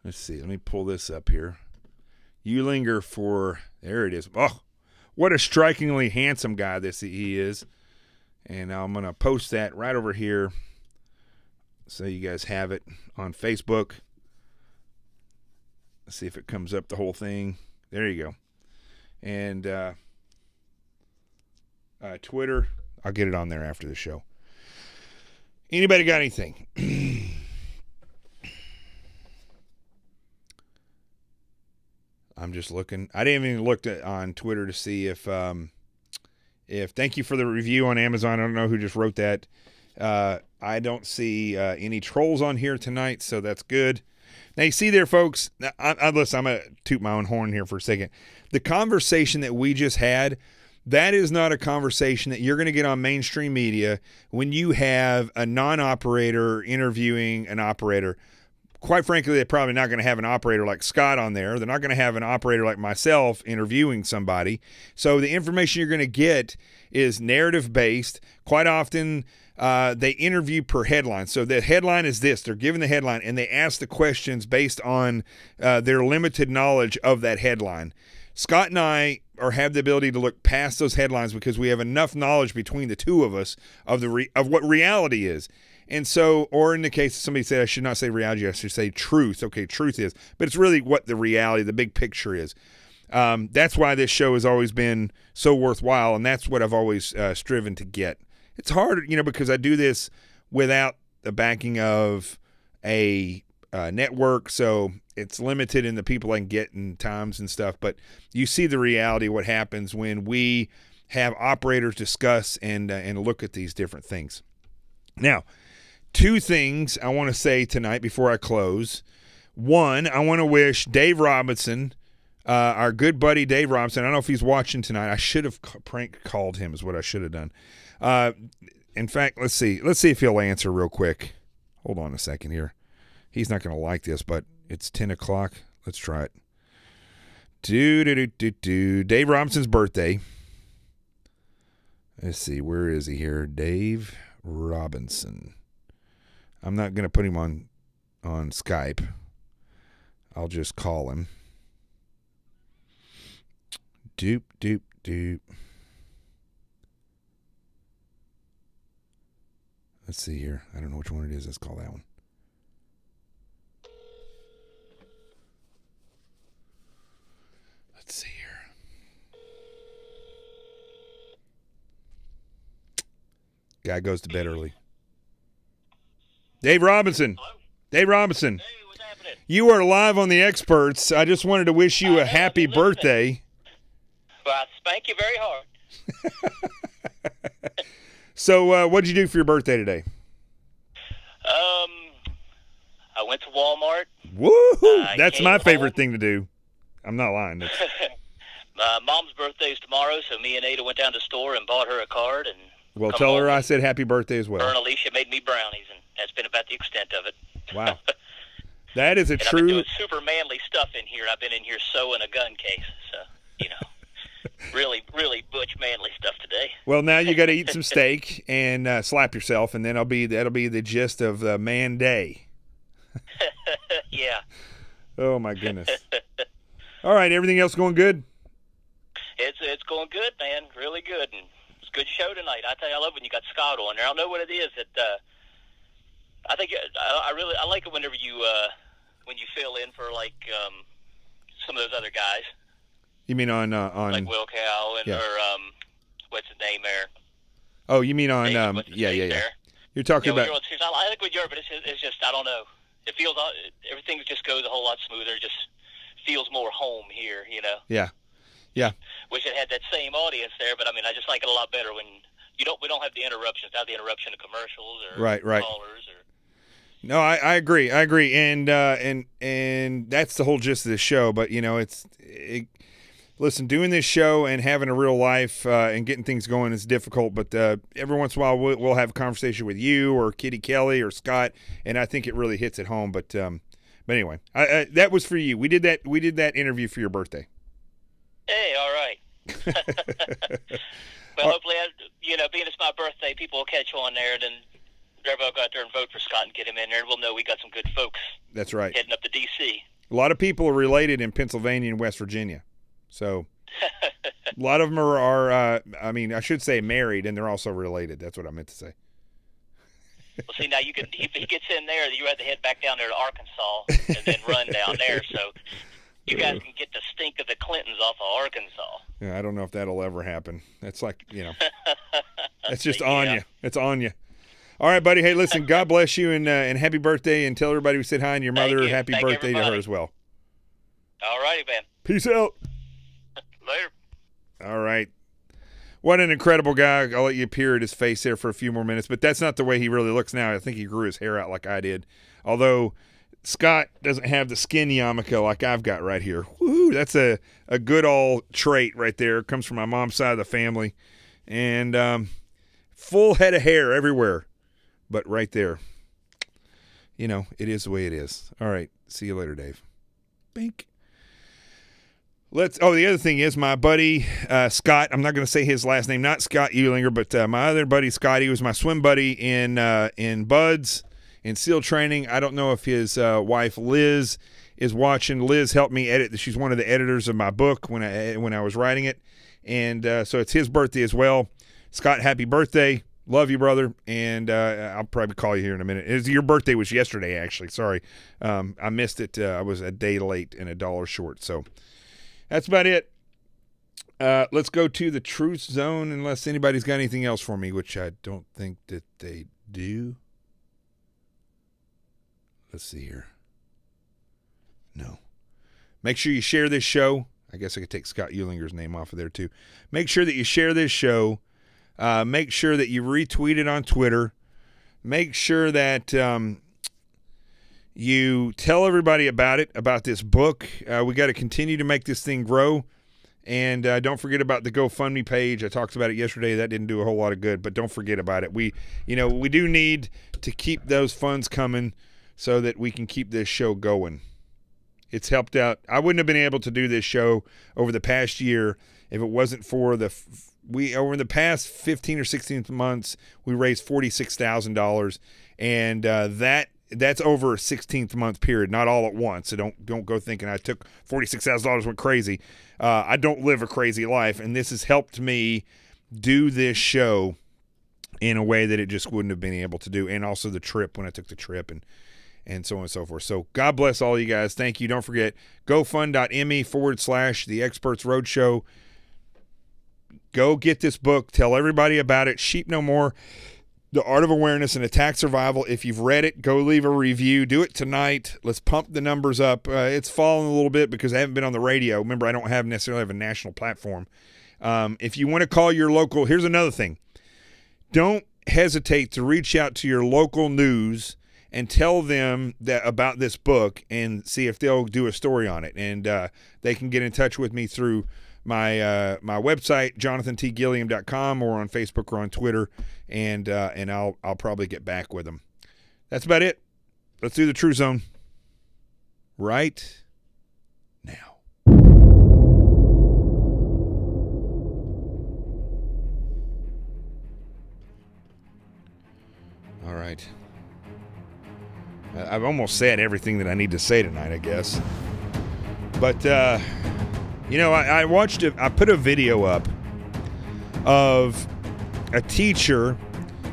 Let's see. Let me pull this up here. Uehlinger for, there it is. Oh, what a strikingly handsome guy he is. And I'm going to post that right over here so you guys have it on Facebook. Let's see if it comes up, the whole thing. There you go. And Twitter, I'll get it on there after the show. Anybody got anything? I'm just looking. I didn't even look on Twitter to see if thank you for the review on Amazon. I don't know who just wrote that. I don't see any trolls on here tonight, so that's good. Now, you see there, folks, listen, I'm going to toot my own horn here for a second. The conversation that we just had, that is not a conversation that you're going to get on mainstream media when you have a non-operator interviewing an operator. Quite frankly, they're probably not going to have an operator like Scott on there. They're not going to have an operator like myself interviewing somebody. So the information you're going to get is narrative-based. Quite often, they interview per headline. So the headline is this. They're given the headline, and they ask the questions based on their limited knowledge of that headline. Scott and I have the ability to look past those headlines because we have enough knowledge between the two of us of what reality is. And so, or in the case somebody said I should not say reality, I should say truth. Okay, truth is. But it's really what the reality, the big picture is. That's why this show has always been so worthwhile, and that's what I've always striven to get. It's hard, because I do this without the backing of a network, so it's limited in the people I can get in times and stuff. But you see the reality of what happens when we have operators discuss and look at these different things. Now, two things I want to say tonight before I close. One, I want to wish Dave Robinson, our good buddy Dave Robinson. I don't know if he's watching tonight. I should have prank called him is what I should have done. In fact, let's see if he'll answer real quick. Hold on a second here. He's not going to like this, but it's 10 o'clock. Let's try it. Dave Robinson's birthday. Let's see. Where is he here? Dave Robinson. I'm not going to put him on Skype. I'll just call him. Doop. Let's see here. I don't know which one it is. Let's call that one. Let's see here. Guy goes to bed early. Dave Robinson. Hello? Dave Robinson. Hey, what's happening? You are live on the Experts. I just wanted to wish you a happy birthday. Well, I spank you very hard. So, what'd you do for your birthday today? I went to Walmart. Woohoo! That's my favorite thing to do. I'm not lying. My mom's birthday's tomorrow, so me and Ada went down to the store and bought her a card, and Well, come tell her home I and said happy birthday as Her well. and Alicia made me brownies, and that's been about the extent of it. Wow. That is a And I've been true. doing super manly stuff in here. I've been in here sewing a gun case, so, really, really butch manly stuff today. Well, now you got to eat some steak and slap yourself, and then that'll be the gist of Man Day. Yeah. Oh my goodness. All right, everything else going good? It's going good, man. Really good. And it's a good show tonight. I tell you, I love when you got Scott on there. I don't know what it is that I think I like it whenever you when you fill in for like some of those other guys. You mean on Like Will Cow and yeah. or what's his name there? Oh, you mean on David, what's his name there? You're talking about. I like what you're, but it's just I don't know. It feels everything just goes a whole lot smoother. It just feels more home here, Yeah. Yeah. Wish it had that same audience there, but I mean, I just like it a lot better when we don't have the interruptions, not the interruption of commercials or right. callers or. No, I agree, and that's the whole gist of the show. But listen, doing this show and having a real life and getting things going is difficult. But every once in a while, we'll have a conversation with you or Kitty Kelly or Scott, and I think it really hits it home. But anyway, that was for you. We did that interview for your birthday. Hey, all right. Well, hopefully, being it's my birthday, people will catch on there, and then everybody will go out there and vote for Scott and get him in there, and we'll know we got some good folks. That's right. Heading up to D.C. A lot of people are related in Pennsylvania and West Virginia, so a lot of them are. I should say married, and they're also related. That's what I meant to say. Well, see, now if he gets in there, you have to head back down there to Arkansas and then run down there, so you guys can get the stink of the Clintons off of Arkansas. Yeah, I don't know if that'll ever happen. That's like, that's just on you. It's on you. All right, buddy. Hey, listen, God bless you and happy birthday, and tell everybody we said hi and your mother happy birthday to her as well. All righty, man. Peace out. Later. All right. What an incredible guy. I'll let you peer at his face there for a few more minutes, but that's not the way he really looks now. I think he grew his hair out like I did. Although Scott doesn't have the skin yarmulke like I've got right here. Woo, that's a good old trait right there. It comes from my mom's side of the family. And full head of hair everywhere. But right there, it is the way it is. All right. See you later, Dave. Bink. The other thing is my buddy, Scott, I'm not going to say his last name, not Scott Uehlinger, but my other buddy, Scott, he was my swim buddy in Buds, in SEAL training. I don't know if his wife, Liz, is watching. Liz helped me edit. She's one of the editors of my book when I was writing it. And so it's his birthday as well. Scott, happy birthday. Love you, brother. And I'll probably call you here in a minute. Your birthday was yesterday, actually. Sorry. I missed it. I was a day late and $1 short. So that's about it. Let's go to the truth zone unless anybody's got anything else for me, which I don't think that they do. Let's see here. No. Make sure you share this show. I guess I could take Scott Uehlinger's name off of there too. Make sure that you share this show. Make sure that you retweet it on Twitter. Make sure that you tell everybody about it, about this book. We got to continue to make this thing grow. And don't forget about the GoFundMe page. I talked about it yesterday. That didn't do a whole lot of good, but don't forget about it. We do need to keep those funds coming so that we can keep this show going. It's helped out. I wouldn't have been able to do this show over the past year if it wasn't for over the past 15 or 16 months, we raised $46,000, and that's over a 16th month period, not all at once. So don't go thinking I took $46,000, went crazy. I don't live a crazy life, and this has helped me do this show in a way that it just wouldn't have been able to do, and also the trip when I took the trip and so on and so forth. So God bless all you guys. Thank you. Don't forget, gofund.me/The Experts Roadshow. Go get this book. Tell everybody about it. Sheep No More, The Art of Awareness and Attack Survival. If you've read it, go leave a review. Do it tonight. Let's pump the numbers up. It's fallen a little bit because I haven't been on the radio. Remember, I don't necessarily have a national platform. If you want to call your local, here's another thing. Don't hesitate to reach out to your local news and tell them about this book and see if they'll do a story on it. And they can get in touch with me through my website, jonathantgilliam.com, or on Facebook or on Twitter, and I'll probably get back with them. That's about it. Let's do the True Zone right now. All right. I've almost said everything that I need to say tonight, I guess. But, I watched I put a video up of a teacher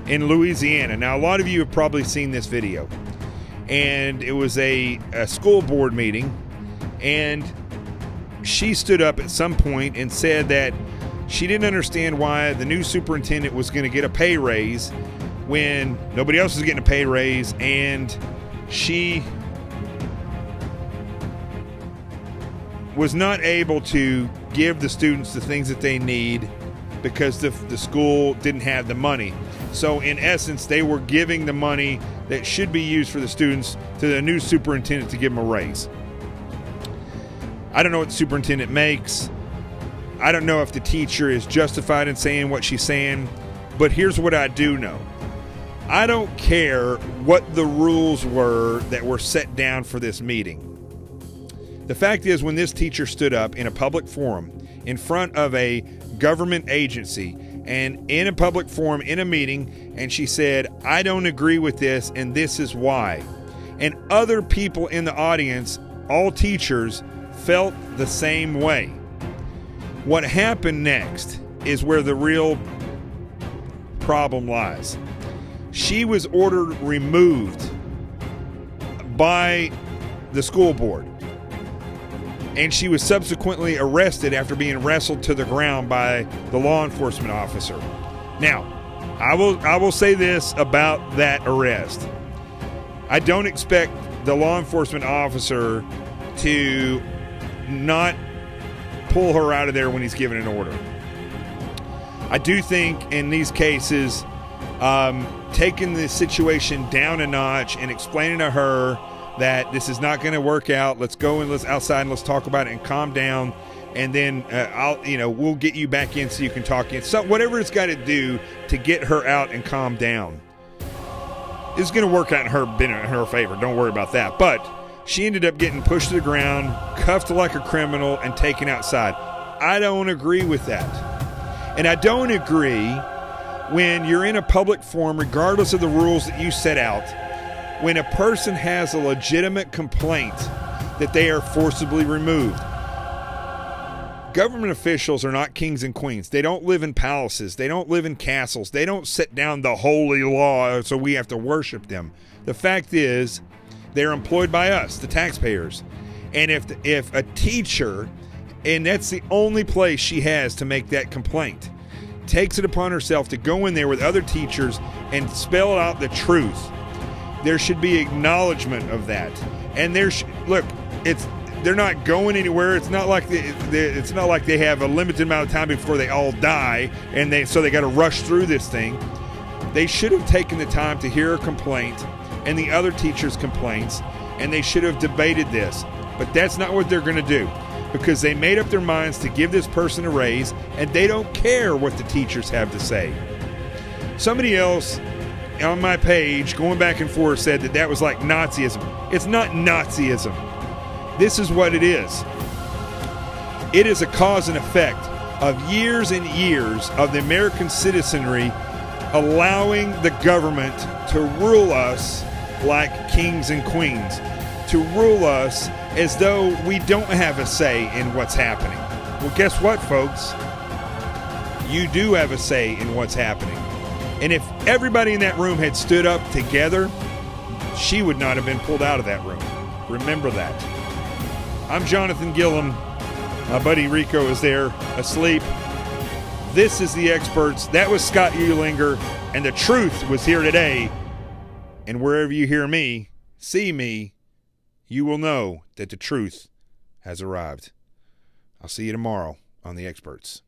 in Louisiana. Now, a lot of you have probably seen this video. And it was a school board meeting. And she stood up at some point and said that she didn't understand why the new superintendent was going to get a pay raise when nobody else was getting a pay raise, and she was not able to give the students the things that they need because the school didn't have the money. So in essence, they were giving the money that should be used for the students to the new superintendent to give them a raise. I don't know what the superintendent makes. I don't know if the teacher is justified in saying what she's saying, but here's what I do know. I don't care what the rules were that were set down for this meeting. The fact is, when this teacher stood up in a public forum in front of a government agency and in a public forum in a meeting, and she said, I don't agree with this and this is why. And other people in the audience, all teachers, felt the same way. What happened next is where the real problem lies. She was ordered removed by the school board, and she was subsequently arrested after being wrestled to the ground by the law enforcement officer. Now, I will say this about that arrest. I don't expect the law enforcement officer to not pull her out of there when he's given an order. I do think in these cases, taking the situation down a notch and explaining to her that this is not going to work out. Let's go and let's outside and let's talk about it and calm down. And then we'll get you back in so you can talk in. So whatever it's got to do to get her out and calm down is going to work out in her favor. Don't worry about that. But she ended up getting pushed to the ground, cuffed like a criminal, and taken outside. I don't agree with that. And I don't agree when you're in a public forum, regardless of the rules that you set out, when a person has a legitimate complaint that they are forcibly removed. Government officials are not kings and queens. They don't live in palaces. They don't live in castles. They don't set down the holy law so we have to worship them. The fact is, they're employed by us, the taxpayers. And if a teacher, and that's the only place she has to make that complaint, takes it upon herself to go in there with other teachers and spell out the truth, there should be acknowledgement of that. And they're not going anywhere. It's not like they have a limited amount of time before they all die, and so they got to rush through this thing. They should have taken the time to hear her complaint and the other teachers' complaints, and they should have debated this. But that's not what they're going to do, because they made up their minds to give this person a raise, and they don't care what the teachers have to say. Somebody else on my page, going back and forth, said that was like Nazism. It's not Nazism. This is what it is. It is a cause and effect of years and years of the American citizenry allowing the government to rule us like kings and queens, to rule us as though we don't have a say in what's happening. Well, guess what, folks? You do have a say in what's happening. And if everybody in that room had stood up together, she would not have been pulled out of that room. Remember that. I'm Jonathan Gilliam. My buddy Rico is there asleep. This is The Experts. That was Scott Uehlinger. And the truth was here today. And wherever you hear me, see me, you will know that the truth has arrived. I'll see you tomorrow on The Experts.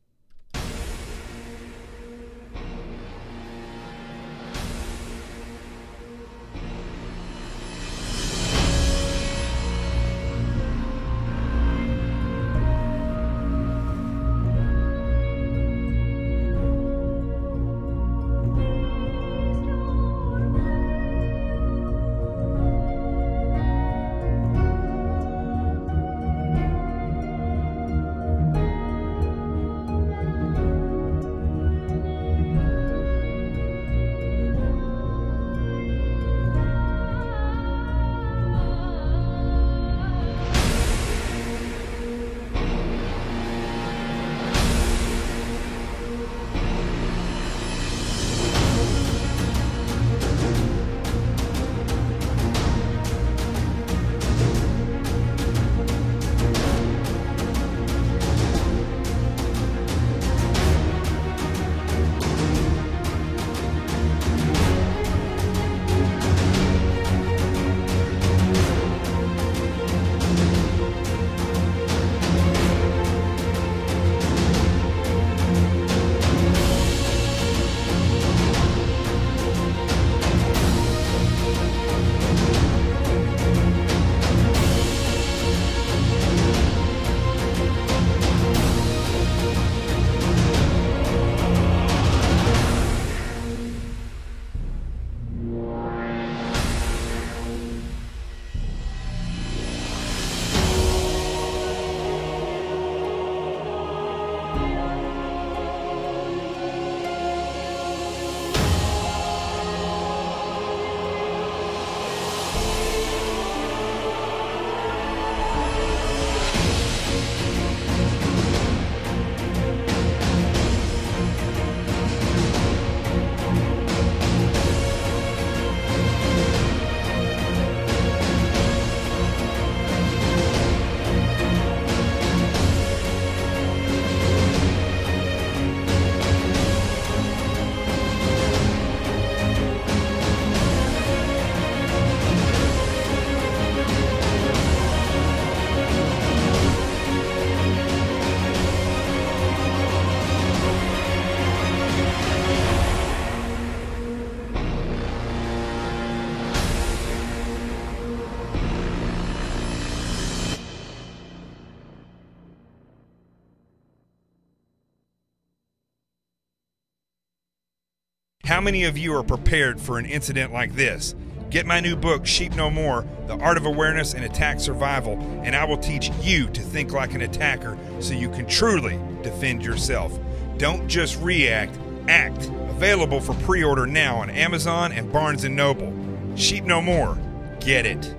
How many of you are prepared for an incident like this? Get my new book, Sheep No More, The Art of Awareness and Attack Survival, and I will teach you to think like an attacker so you can truly defend yourself. Don't just react, act. Available for pre-order now on Amazon and Barnes & Noble. Sheep No More. Get it.